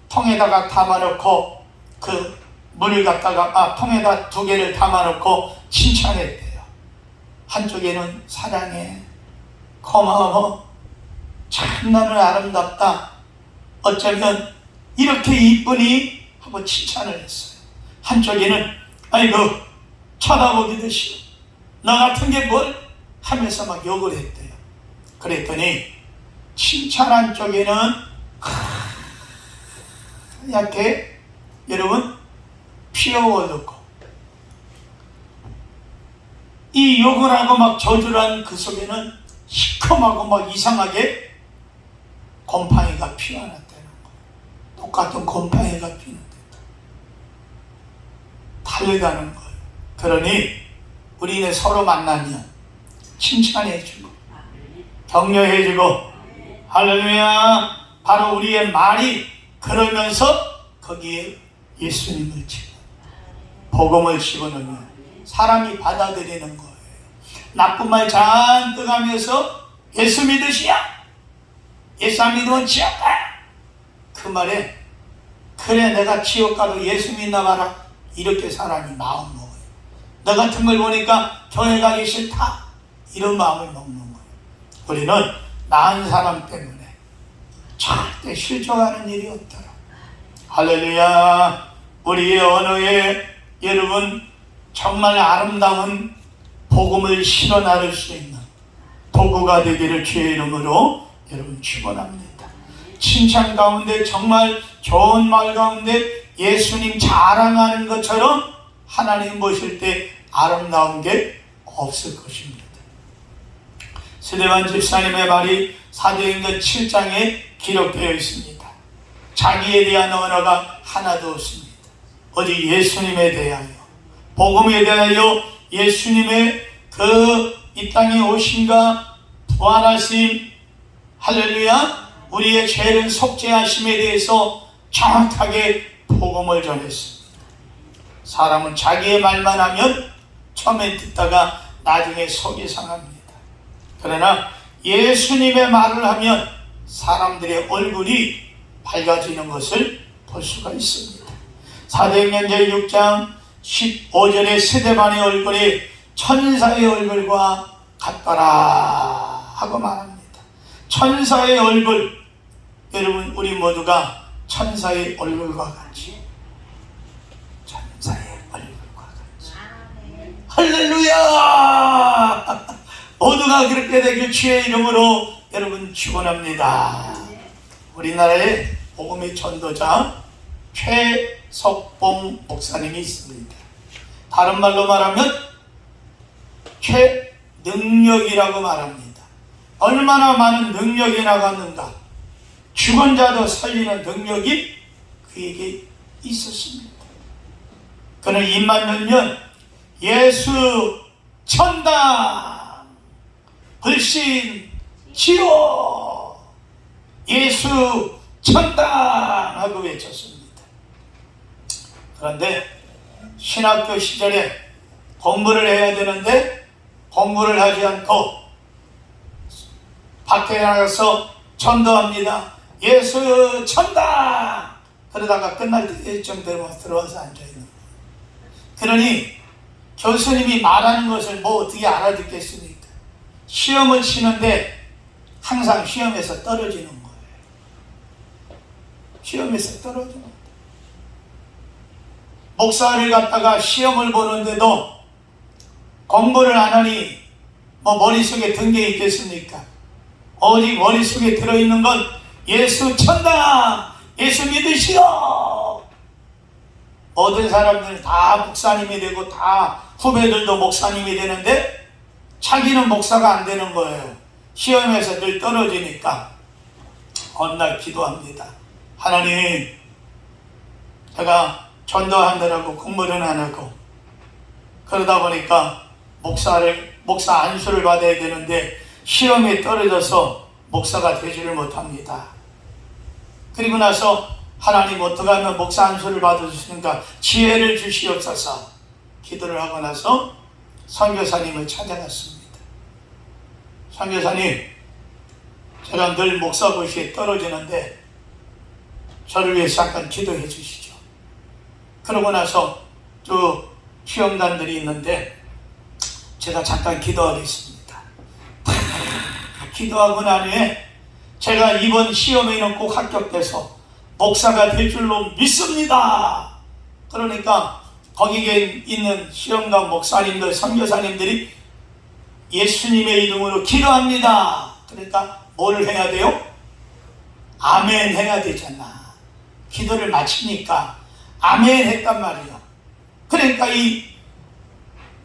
S2: 통에다가 담아놓고 그 물을 갖다가 통에다 2개를 담아놓고 칭찬했대요. 한쪽에는 사랑해, 고마워, 참 너는 아름답다, 어쩌면 이렇게 이쁘니 하고 칭찬을 했어요. 한쪽에는 아이고 쳐다보기도 싫어, 너 같은 게 뭘 하면서 막 욕을 했대요. 그랬더니 칭찬한 쪽에는 하얗게 여러분 피어오르고, 이 욕을 하고 막 저주를 한 그 속에는 시커멓고 막 이상하게 곰팡이가 피어났다는 거예요. 똑같은 곰팡이가 피는데 다르다는 거예요. 그러니 우리는 서로 만나면 칭찬해주고 격려해주고, 할렐루야, 바로 우리의 말이 그러면서 거기에 예수님을 집어 복음을 집어넣으면 사람이 받아들이는 거예요. 나쁜 말 잔뜩 하면서 예수 믿으시야, 예수 안 믿으면 지옥 가, 그 말에 그래 내가 지옥 가도 예수 믿나 봐라, 이렇게 사람이 마음 먹어요. 너 같은 걸 보니까 교회 가기 싫다, 이런 마음을 먹는 거예요. 우리는 나은 사람 때문에 절대 실족하는 일이 없더라. 할렐루야. 우리의 언어에 여러분 정말 아름다운 복음을 실어 나를 수 있는 도구가 되기를 주의 이름으로 여러분 축원합니다. 칭찬 가운데 정말 좋은 말 가운데 예수님 자랑하는 것처럼 하나님 보실 때 아름다운 게 없을 것입니다. 스데반 집사님의 말이 사도행전 7장에 기록되어 있습니다. 자기에 대한 언어가 하나도 없습니다. 오직 예수님에 대하여, 복음에 대하여, 예수님의 그 이 땅에 오심과 부활하심, 할렐루야, 우리의 죄를 속죄하심에 대해서 정확하게 복음을 전했습니다. 사람은 자기의 말만 하면 처음에 듣다가 나중에 속이 상합니다. 그러나 예수님의 말을 하면 사람들의 얼굴이 밝아지는 것을 볼 수가 있습니다. 사도행전 제6장 15절에 스데반의 얼굴이 천사의 얼굴과 같더라 하고 말합니다. 천사의 얼굴, 여러분 우리 모두가 천사의 얼굴과 같이, 천사의 얼굴과 같이, 할렐루야! 모두가 그렇게 되길 주의 이름으로 여러분 축원합니다. 우리나라에 복음의 전도자 최석봉 목사님이 있습니다. 다른 말로 말하면 최능력이라고 말합니다. 얼마나 많은 능력이 나갔는가. 죽은 자도 살리는 능력이 그에게 있었습니다. 그는 입만 열면 예수 천당 불신 치료 예수 천당 하고 외쳤습니다. 그런데 신학교 시절에 공부를 해야 되는데 공부를 하지 않고 밖에 나가서 전도합니다. 예수 천당! 그러다가 끝날 때쯤 되면 들어와서 앉아있는 거예요. 그러니 교수님이 말하는 것을 뭐 어떻게 알아듣겠습니까? 시험을 치는데 항상 시험에서 떨어지는 거예요. 시험에서 떨어지는 거예요. 목사를 갖다가 시험을 보는데도 공부를 안 하니 뭐 머릿속에 든 게 있겠습니까? 오직 머릿속에 들어있는 건 예수 천당! 예수 믿으시오! 모든 사람들은 다 목사님이 되고 다 후배들도 목사님이 되는데 자기는 목사가 안 되는 거예요. 시험에서 늘 떨어지니까 어느 날 기도합니다. 하나님, 제가 전도하느라고 공부를 안 하고 그러다 보니까 목사 안수를 받아야 되는데 시험에 떨어져서 목사가 되지를 못합니다. 그리고 나서 하나님 어떻게 하면 목사 안수를 받으시는가 지혜를 주시옵소서 기도를 하고 나서 선교사님을 찾아갔습니다. 선교사님, 제가 늘 목사 고시에 떨어지는데 저를 위해서 잠깐 기도해 주시죠. 그러고 나서 또 시험관들이 있는데 제가 잠깐 기도하겠습니다. 기도하고 난 후에 제가 이번 시험에는 꼭 합격돼서 목사가 될 줄로 믿습니다. 그러니까 거기에 있는 시험관 목사님들, 선교사님들이 예수님의 이름으로 기도합니다. 그러니까 뭘 해야 돼요? 아멘 해야 되잖아. 기도를 마치니까 아멘 했단 말이에요. 그러니까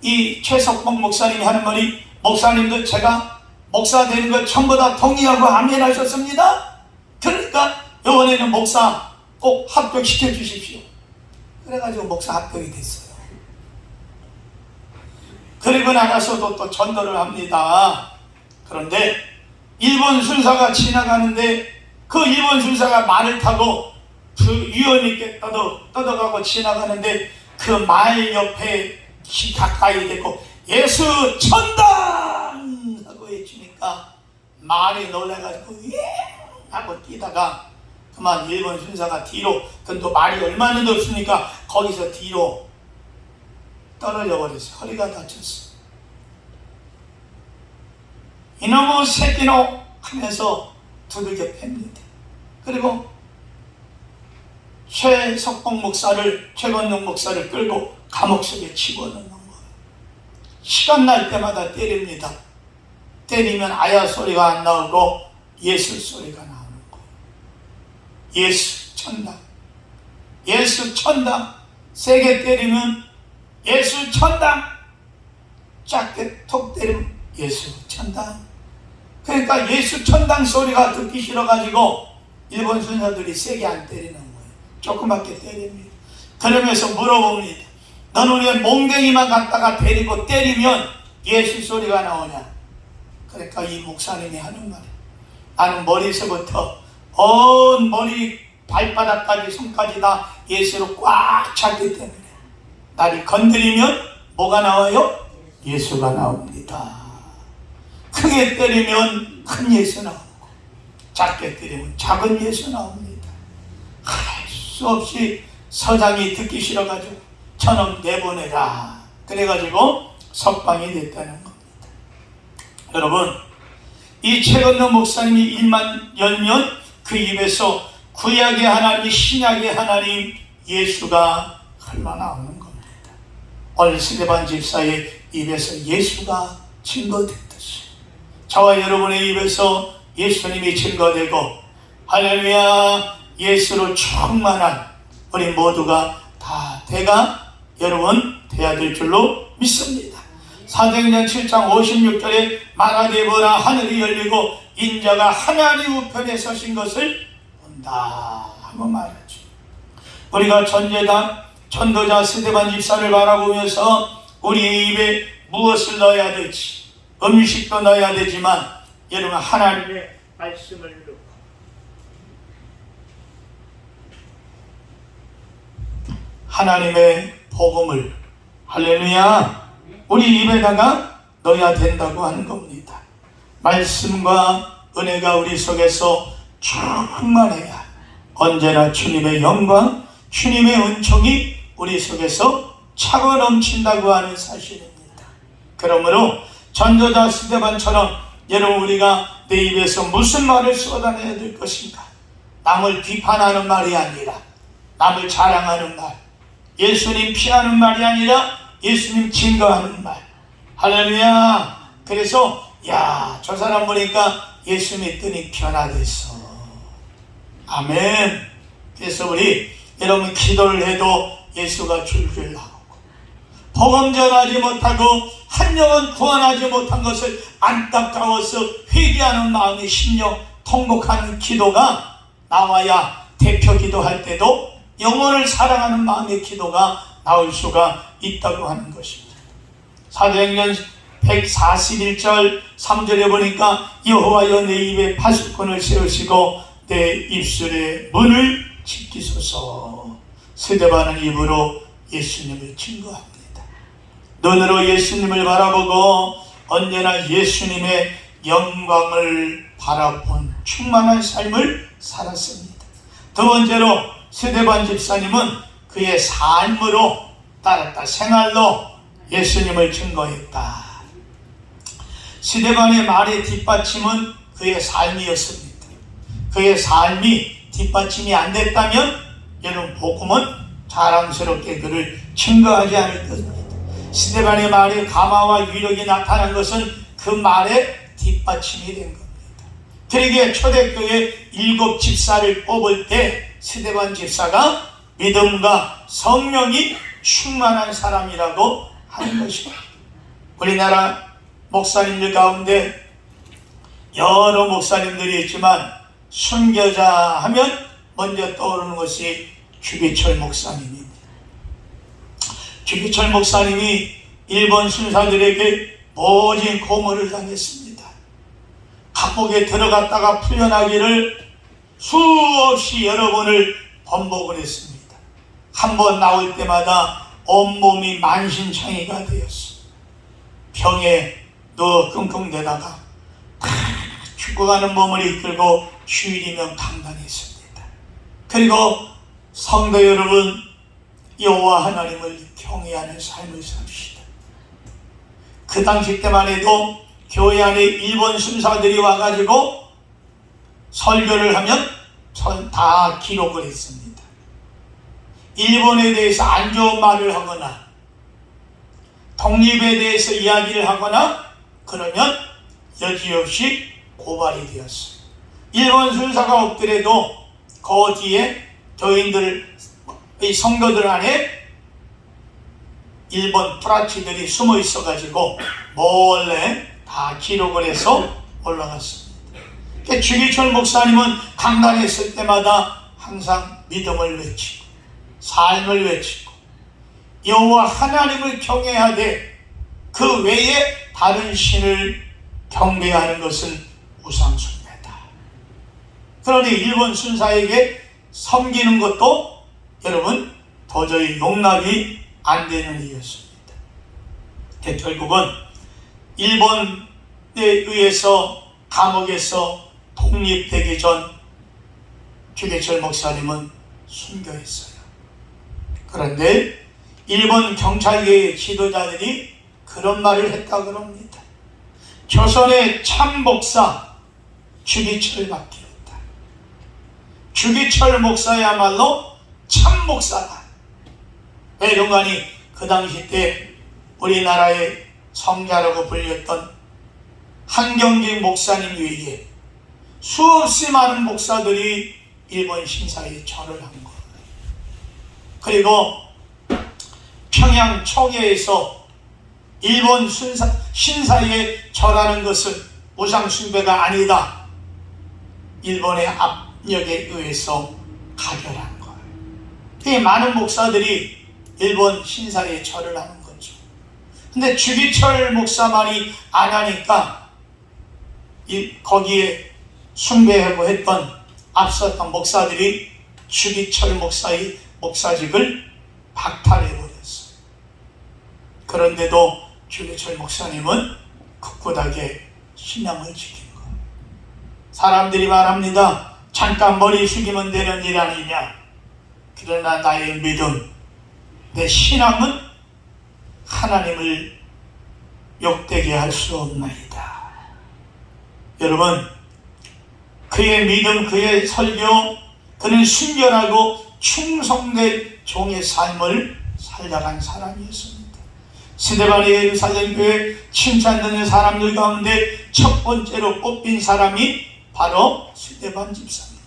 S2: 이 최석봉 목사님이 하는 말이 목사님들 제가 목사 되는 걸 전부 다 동의하고 아멘 하셨습니다. 그러니까 이번에는 목사 꼭 합격시켜 주십시오. 그래가지고 목사 합격이 됐어요. 그리고 나가서도 또 전도를 합니다. 그런데 일본 순사가 지나가는데 그 일본 순사가 말을 타고 그 위원님께 떠들어가고 지나가는데 그 말 옆에 가까이 대고 예수 천당! 하고 외치니까 말이 놀라가지고 예! 하고 뛰다가 그만 일본 순사가 뒤로 그건 또 말이 얼마나 넓으니까 거기서 뒤로 떨어져 버렸어요. 허리가 다쳤어. 이놈의 새끼노 하면서 두들겨 팹니다. 그리고 최석봉 목사를, 최건동 목사를 끌고 감옥 속에 집어넣는 거예요. 시간 날 때마다 때립니다. 때리면 아야 소리가 안 나오고 예수 소리가 나오는 거예요. 예수 천당, 예수 천당. 세게 때리면 예수 천당, 작게 톡 때리면 예수 천당. 그러니까 예수 천당 소리가 듣기 싫어가지고 일본 순사들이 세게 안 때리는 거예요. 조그맣게 때립니다. 그러면서 물어봅니다. 너는 왜 몽댕이만 갖다가 데리고 때리면 예수 소리가 나오냐? 그러니까 이 목사님이 하는 말이에요. 나는 머리서부터 온 머리 발바닥까지 손까지 다 예수로 꽉 찼기 때문에 나를 건드리면 뭐가 나와요? 예수가 나옵니다. 크게 때리면 큰 예수 나오고 작게 때리면 작은 예수 나옵니다. 할 수 없이 서장이 듣기 싫어가지고 저놈 내보내라 그래가지고 석방이 됐다는 겁니다. 여러분, 이 최건동 목사님이 입만 열면 그 입에서 구약의 하나님, 신약의 하나님 예수가 흘러나오는 겁니다. 오늘 스데반 집사의 입에서 예수가 증거됐듯이 저와 여러분의 입에서 예수님이 증거되고 할렐루야 예수로 충만한 우리 모두가 다 대가 여러분 돼야 될 줄로 믿습니다. 사도행전 7장 56절에 만화되 보라 하늘이 열리고 인자가 하나님 우편에 서신 것을 본다 하고 말하죠. 우리가 전도자 스데반 집사를 바라보면서 우리의 입에 무엇을 넣어야 될지 음식도 넣어야 되지만 여러분 하나님의 말씀을 넣고 하나님의 복음을 할렐루야 우리 입에다가 넣어야 된다고 하는 겁니다. 말씀과 은혜가 우리 속에서 충만해야 언제나 주님의 영광 주님의 은총이 우리 속에서 차고 넘친다고 하는 사실입니다. 그러므로 전도자 스데반처럼 여러분 우리가 내 입에서 무슨 말을 쏟아내야 될 것인가? 남을 비판하는 말이 아니라 남을 자랑하는 말, 예수님 피하는 말이 아니라 예수님 증거하는 말. 할렐루야. 그래서 야, 저 사람 보니까 예수 믿더니 변화됐어. 아멘. 그래서 우리 여러분 기도를 해도 예수가 줄줄 나오고 복음 전하지 못하고 한 영혼 구원하지 못한 것을 안타까워서 회개하는 마음이 심령 통곡하는 기도가 나와야 대표 기도할 때도 영혼을 사랑하는 마음의 기도가 나올 수가 있다고 하는 것입니다. 사도행전 141절 3절에 보니까 여호와여 내 입에 파수꾼을 세우시고 내 입술에 문을 지키소서. 스데반은 입으로 예수님을 증거합니다. 눈으로 예수님을 바라보고 언제나 예수님의 영광을 바라본 충만한 삶을 살았습니다. 두 번째로 스데반 집사님은 그의 삶으로 따랐다. 생활로 예수님을 증거했다. 스데반의 말의 뒷받침은 그의 삶이었습니다. 그의 삶이 뒷받침이 안 됐다면 여러분 복음은 자랑스럽게 그를 증거하지 않을 것입니다. 스데반의 말에 감화와 위력이 나타난 것은 그 말에 뒷받침이 된 겁니다. 그러기에 초대교회 7 집사를 뽑을 때 스데반 집사가 믿음과 성령이 충만한 사람이라고 하는 것입니다. 우리나라 목사님들 가운데 여러 목사님들이 있지만 순교자 하면 먼저 떠오르는 것이 주기철 목사님입니다. 주기철 목사님이 일본 순사들에게 모진 고문을 당했습니다. 감옥에 들어갔다가 풀려나기를 수없이 여러 번을 번복을 했습니다. 한 번 나올 때마다 온몸이 만신창이가 되었어. 병에 누워 끙끙대다가 죽어가는 몸을 이끌고 주일이면 강단했습니다. 그리고 성도 여러분, 여호와 하나님을 경외하는 삶을 삽시다. 그 당시 때만 해도 교회 안에 일본 순사들이 와가지고 설교를 하면 다 기록을 했습니다. 일본에 대해서 안 좋은 말을 하거나 독립에 대해서 이야기를 하거나 그러면 여지없이 고발이 되었어요. 일본 순사가 없더라도 그 뒤에 교인들, 이 성도들 안에 일본 프라치들이 숨어 있어가지고 몰래 다 기록을 해서 올라갔습니다. 주기철 목사님은 강단했을 때마다 항상 믿음을 외치고 삶을 외치고 여호와 하나님을 경외하되 그 외에 다른 신을 경배하는 것은 우상숭배다. 그러니 일본 순사에게 섬기는 것도 여러분 도저히 용납이 안 되는 일이었습니다. 결국은 일본에 의해서 감옥에서 독립되기 전 주기철 목사님은 순교했어요. 그런데 일본 경찰계의 지도자들이 그런 말을 했다고 합니다. 조선의 참 목사 주기철밖에 없다. 주기철 목사야말로 참 목사다. 왜 이런가니 그 당시 때 우리나라의 성자라고 불렸던 한경직 목사님 외에 수없이 많은 목사들이 일본 신사에 절을 한 거예요. 그리고 평양 청해에서 일본 신사에 절하는 것은 우상숭배가 아니다, 일본의 압력에 의해서 가결한 거예요. 되게 많은 목사들이 일본 신사에 절을 하는 거죠. 근데 주기철 목사만이 안 하니까 거기에 숭배하고 했던 앞섰던 목사들이 주기철 목사의 목사직을 박탈해버렸어요. 그런데도 주기철 목사님은 굳굳하게 신앙을 지킨 거예요. 사람들이 말합니다. 잠깐 머리 숙이면 되는 일 아니냐. 그러나 나의 믿음, 내 신앙은 하나님을 욕되게 할 수 없나이다. 여러분, 그의 믿음, 그의 설교, 그는 순결하고 충성된 종의 삶을 살아간 사람이었습니다. 스데반의 예루살렘 교회 칭찬 듣는 사람들 가운데 첫 번째로 뽑힌 사람이 바로 스데반 집사입니다.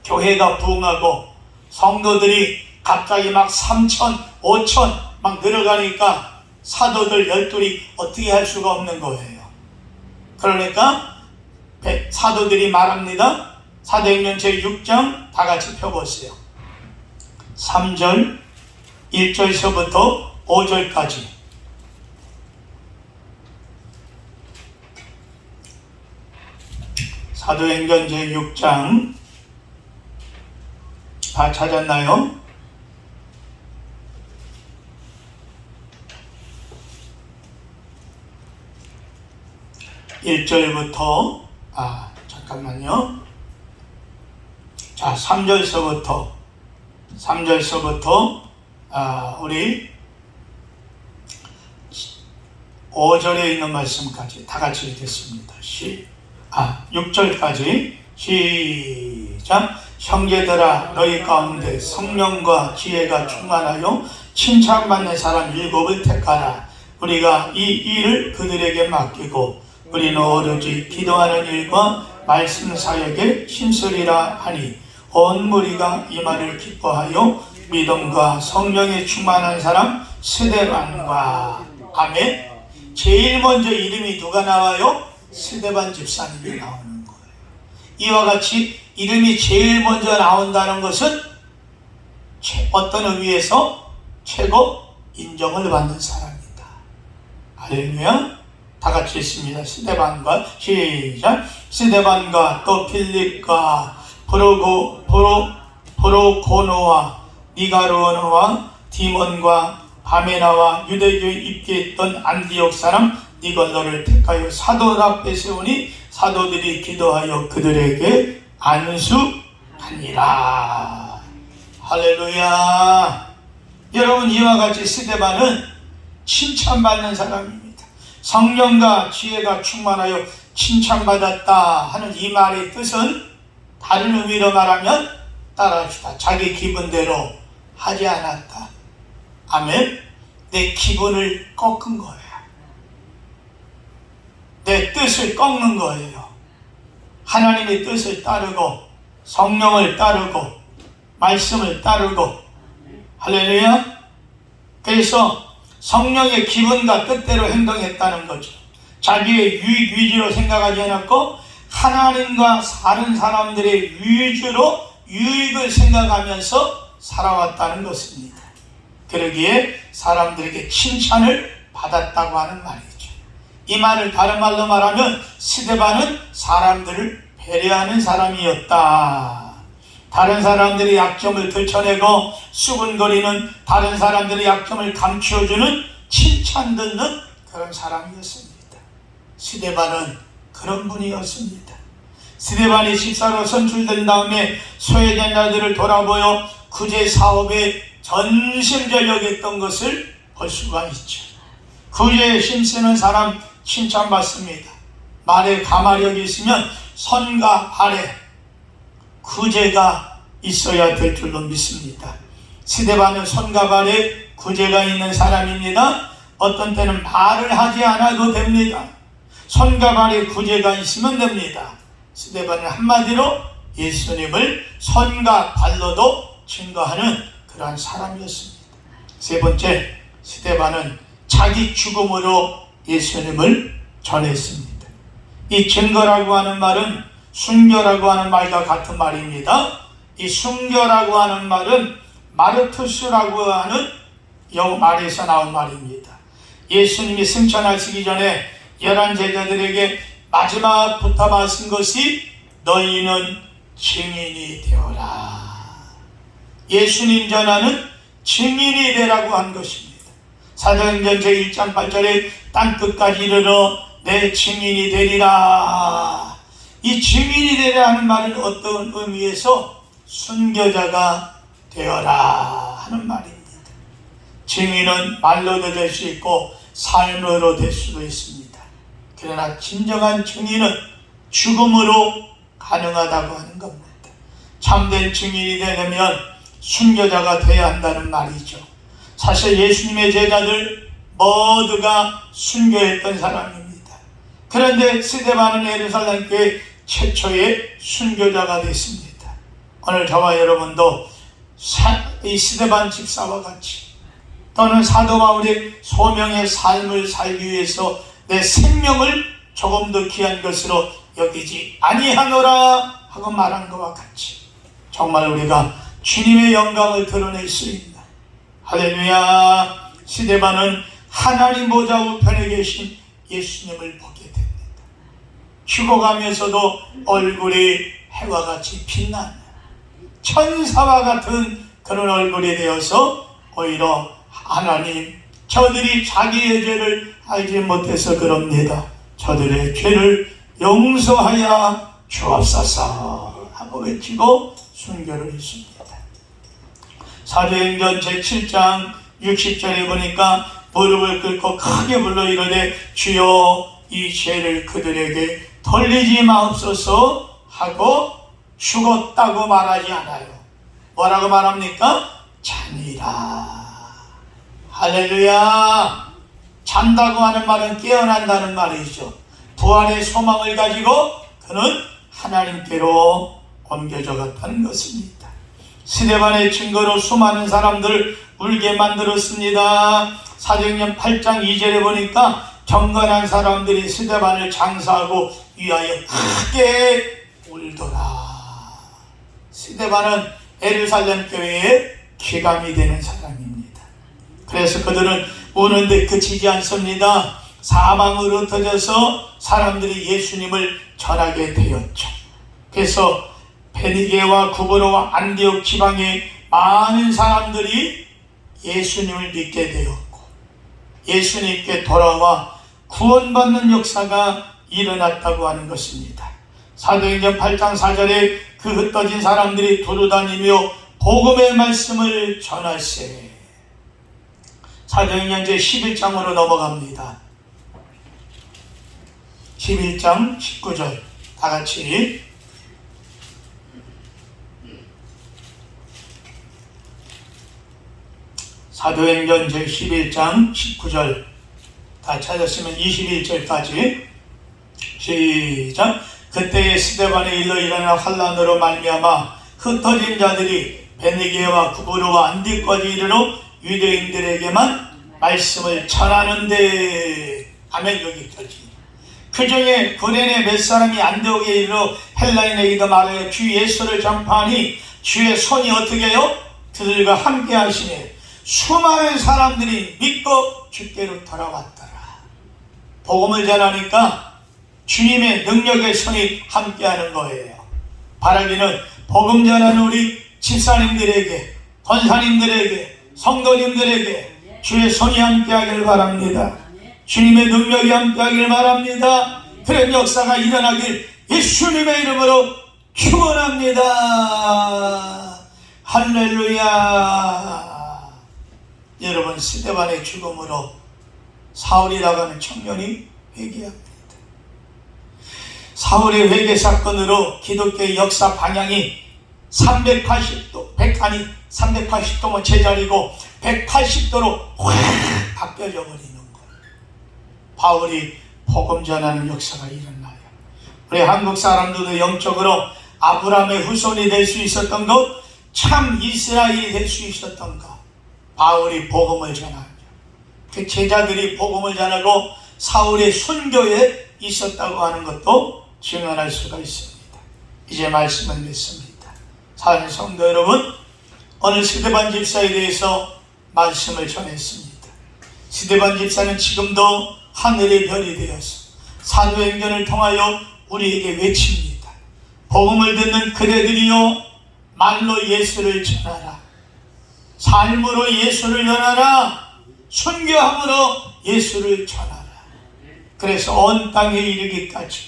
S2: 교회가 부흥하고 성도들이 갑자기 막 3,000, 5,000 막 늘어가니까 사도들 12이 어떻게 할 수가 없는 거예요. 그러니까 사도들이 말합니다. 사도행전 제6장 다 같이 펴보세요. 3절 1절서부터 5절까지. 사도행전 제6장 다 찾았나요? 잠깐만요. 자, 3절서부터 우리 5절에 있는 말씀까지 다 같이 읽겠습니다. 6절까지 시작. 형제들아, 너희 가운데 성령과 지혜가 충만하여 칭찬받는 사람 7을 택하라. 우리가 이 일을 그들에게 맡기고 우리는 오로지 기도하는 일과 말씀 사역에 힘쓰리라 하니 온 무리가 이 말을 기뻐하여 믿음과 성령에 충만한 사람 스데반과. 아멘. 제일 먼저 이름이 누가 나와요? 스데반 집사님이 나오는 거예요. 이와 같이 이름이 제일 먼저 나온다는 것은 어떤 의미에서 최고 인정을 받는 사람이다. 할렐루야. 다 같이 있습니다. 스데반과 시작. 스데반과 또 필립과 프로고노와 니가로노와 디몬과 바메나와 유대교에 입교했던 안디옥 사람 니골로를 택하여 사도들 앞에 세우니 사도들이 기도하여 그들에게 안수하니라. 할렐루야. 여러분, 이와 같이 스데반은 칭찬받는 사람입니다. 성령과 지혜가 충만하여 칭찬받았다 하는 이 말의 뜻은 다른 의미로 말하면 따라합시다. 자기 기분대로 하지 않았다. 아멘. 내 기분을 꺾은 거예요. 내 뜻을 꺾는 거예요. 하나님의 뜻을 따르고 성령을 따르고 말씀을 따르고. 할렐루야. 그래서 성령의 기분과 뜻대로 행동했다는 거죠. 자기의 유익 위주로 생각하지 않았고 하나님과 다른 사람들의 위주로 유익을 생각하면서 살아왔다는 것입니다. 그러기에 사람들에게 칭찬을 받았다고 하는 말이죠. 이 말을 다른 말로 말하면 스데반은 사람들을 배려하는 사람이었다. 다른 사람들의 약점을 들춰내고 수군거리는 다른 사람들의 약점을 감추어주는 칭찬 듣는 그런 사람이었습니다. 스데반은 그런 분이었습니다. 스데반이 집사로 선출된 다음에 소외된 자들을 돌아보여 구제 사업에 전심전력했던 것을 볼 수가 있죠. 구제에 힘쓰는 사람 칭찬받습니다. 말에 가마력이 있으면 선과 발에 구제가 있어야 될 줄로 믿습니다. 스데반은 손과 발에 구제가 있는 사람입니다. 어떤 때는 말을 하지 않아도 됩니다. 손과 발에 구제가 있으면 됩니다. 스데반은 한마디로 예수님을 손과 발로도 증거하는 그러한 사람이었습니다. 세 번째, 스데반은 자기 죽음으로 예수님을 전했습니다. 이 증거라고 하는 말은 순교라고 하는 말과 같은 말입니다. 이 순교라고 하는 말은 마르투스라고 하는 영어 말에서 나온 말입니다. 예수님이 승천하시기 전에 11 제자들에게 마지막 부탁하신 것이 너희는 증인이 되어라. 예수님 전하는 증인이 되라고 한 것입니다. 사도행전 제1장 8절에 땅끝까지 이르러 내 증인이 되리라. 이 증인이 되라 하는 말은 어떤 의미에서 순교자가 되어라 하는 말입니다. 증인은 말로도 될 수 있고 삶으로 될 수도 있습니다. 그러나 진정한 증인은 죽음으로 가능하다고 하는 겁니다. 참된 증인이 되려면 순교자가 되어야 한다는 말이죠. 사실 예수님의 제자들 모두가 순교했던 사람입니다. 그런데 스데반은 예루살렘 교회 최초의 순교자가 됐습니다. 오늘 저와 여러분도 이 스데반 집사와 같이 또는 사도 바울의 소명의 삶을 살기 위해서 내 생명을 조금 더 귀한 것으로 여기지 아니하노라 하고 말한 것과 같이 정말 우리가 주님의 영광을 드러낼 수 있는 할렐루야. 스데반은 하나님 보좌 우편에 계신 예수님을 보게 됩니다. 죽어가면서도 얼굴이 해와 같이 빛나는 천사와 같은 그런 얼굴이 되어서 오히려 하나님, 저들이 자기의 죄를 알지 못해서 그럽니다. 저들의 죄를 용서하여 주옵소서 하고 외치고 순교를 했습니다. 사도행전 제7장 60절에 보니까 무릎을 꿇고 크게 불러 이르되 주여 이 죄를 그들에게 돌리지 마옵소서 하고 죽었다고 말하지 않아요. 뭐라고 말합니까? 자니라. 할렐루야. 잔다고 하는 말은 깨어난다는 말이죠. 부활의 소망을 가지고 그는 하나님께로 옮겨져 갔다는 것입니다. 스데반의 증거로 수많은 사람들을 울게 만들었습니다. 사도행전 8장 2절에 보니까 경건한 사람들이 스데반을 장사하고 위하여 크게 울더라. 스데반은 예루살렘 교회의 기감이 되는 사람입니다. 그래서 그들은 우는데 그치지 않습니다. 사방으로 흩어져서 사람들이 예수님을 전하게 되었죠. 그래서 베니게와 구브로와 안디옥 지방의 많은 사람들이 예수님을 믿게 되었고 예수님께 돌아와 구원받는 역사가 일어났다고 하는 것입니다. 사도행전 8장 4절에 그 흩어진 사람들이 두루다니며 복음의 말씀을 전하세. 사도행전 제11장으로 넘어갑니다. 11장 19절 다같이 사도행전 제11장 19절 다 찾았으면 21절까지 시작. 그때에 스데반의 일로 일어나 환란으로 말미암아 흩어진 자들이 베니게와 구브로와 안디까지 이르러 유대인들에게만 말씀을 전하는데 아멘. 여기까지. 그 중에 고레네 몇 사람이 안디옥에 이르러 헬라인에게도 말하여 주 예수를 전파하니 주의 손이 어떻게 해요? 그들과 함께 하시니 수많은 사람들이 믿고 주께로 돌아왔더라. 복음을 전하니까 주님의 능력의 손이 함께하는 거예요. 바라기는 복음 전하는 우리 집사님들에게, 권사님들에게, 성도님들에게 주의 손이 함께하길 바랍니다. 주님의 능력이 함께하길 바랍니다. 그런 역사가 일어나길 예수님의 이름으로 축원합니다. 할렐루야. 여러분, 스데반의 죽음으로 사울이라고 하는 청년이 회개합니다. 사울의 회개 사건으로 기독교의 역사 방향이 380도, 380도면 제자리고 180도로 확 바뀌어져 버리는 거예요. 바울이 복음 전하는 역사가 일어나요. 우리 한국 사람들도 영적으로 아브라함의 후손이 될 수 있었던 것, 참 이스라엘이 될 수 있었던 것, 바울이 복음을 전하죠. 그 제자들이 복음을 전하고 사울의 순교에 있었다고 하는 것도 증언할 수가 있습니다. 이제 말씀을 맺습니다. 사랑하는 성도 여러분, 오늘 스데반 집사에 대해서 말씀을 전했습니다. 스데반 집사는 지금도 하늘의 별이 되어서 사도행전을 통하여 우리에게 외칩니다. 복음을 듣는 그대들이여 말로 예수를 전하라. 삶으로 예수를 전하라. 순교함으로 예수를 전하라. 그래서 온 땅에 이르기까지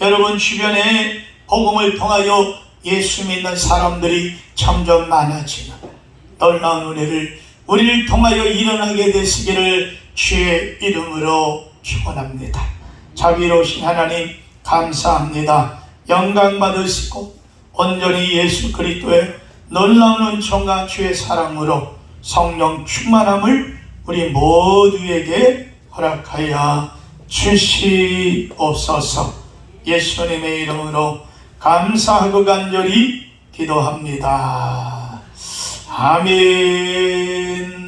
S2: 여러분 주변에 복음을 통하여 예수 믿는 사람들이 점점 많아지는 놀라운 은혜를 우리를 통하여 일어나게 되시기를 주의 이름으로 축원합니다. 자비로우신 하나님 감사합니다. 영광 받으시고 온전히 예수 그리스도의 놀라운 은총과 주의 사랑으로 성령 충만함을 우리 모두에게 허락하여 주시옵소서. 예수님의 이름으로 감사하고 간절히 기도합니다. 아멘.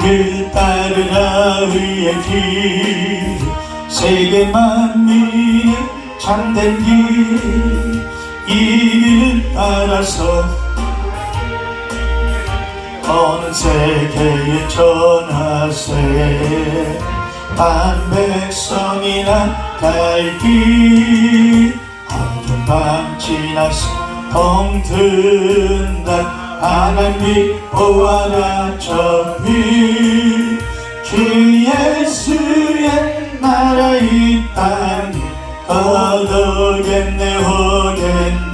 S2: 길 따르라 의의 길 세계 만민의 참된 길 이 길 따라서 온 세계에 전하세 한 백성이나 갈 길 어두운 밤 지나서 동튼다 하나님 보아라 저길 주 예수의 나라 이 땅에 거두겠네 오겠네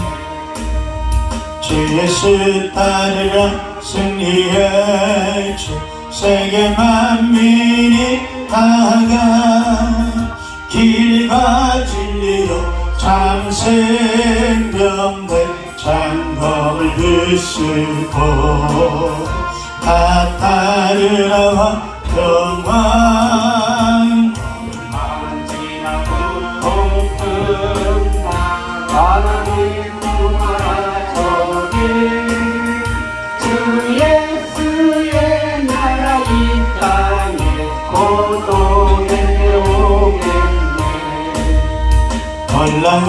S2: 주 예수 따르라 승리의 주 세계 만민이 나아가 길과 진리로 참 생명된 장검을 드시고 다 따르라 평강
S3: 지나고 동뜬다 하나님 부활 저길 주 예수의 나라 이 땅에 고도겠네 오겠네
S2: 놀라운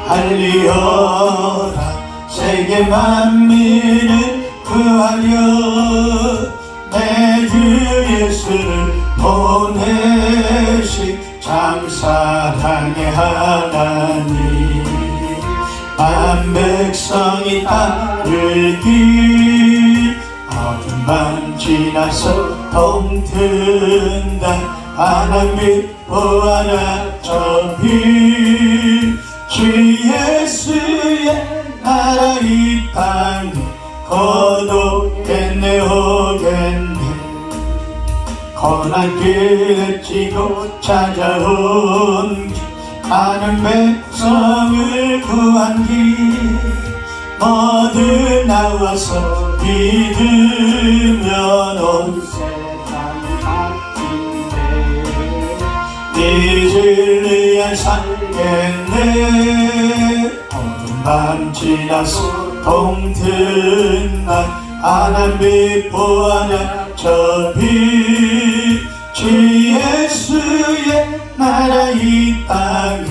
S2: 알리어라 세계 만민을 구하려 내 주 예수를 보내신 참 사랑의 하나님 만 백성이 따를 길 어두운 밤 지나서 동튼다 하나님 보아라 저 빛 주 예수의 나라 이 땅에 거두겠네 오겠네 고난 길에 지고 찾아온 길 많은 백성을 구한 길 모두 나와서 믿으면 온 세상 바뀐대 이 진리에 살겠네 어두운 밤 지나서 동튼 날 하나님 보아라 저 빛 주 예수의 나라 이 땅에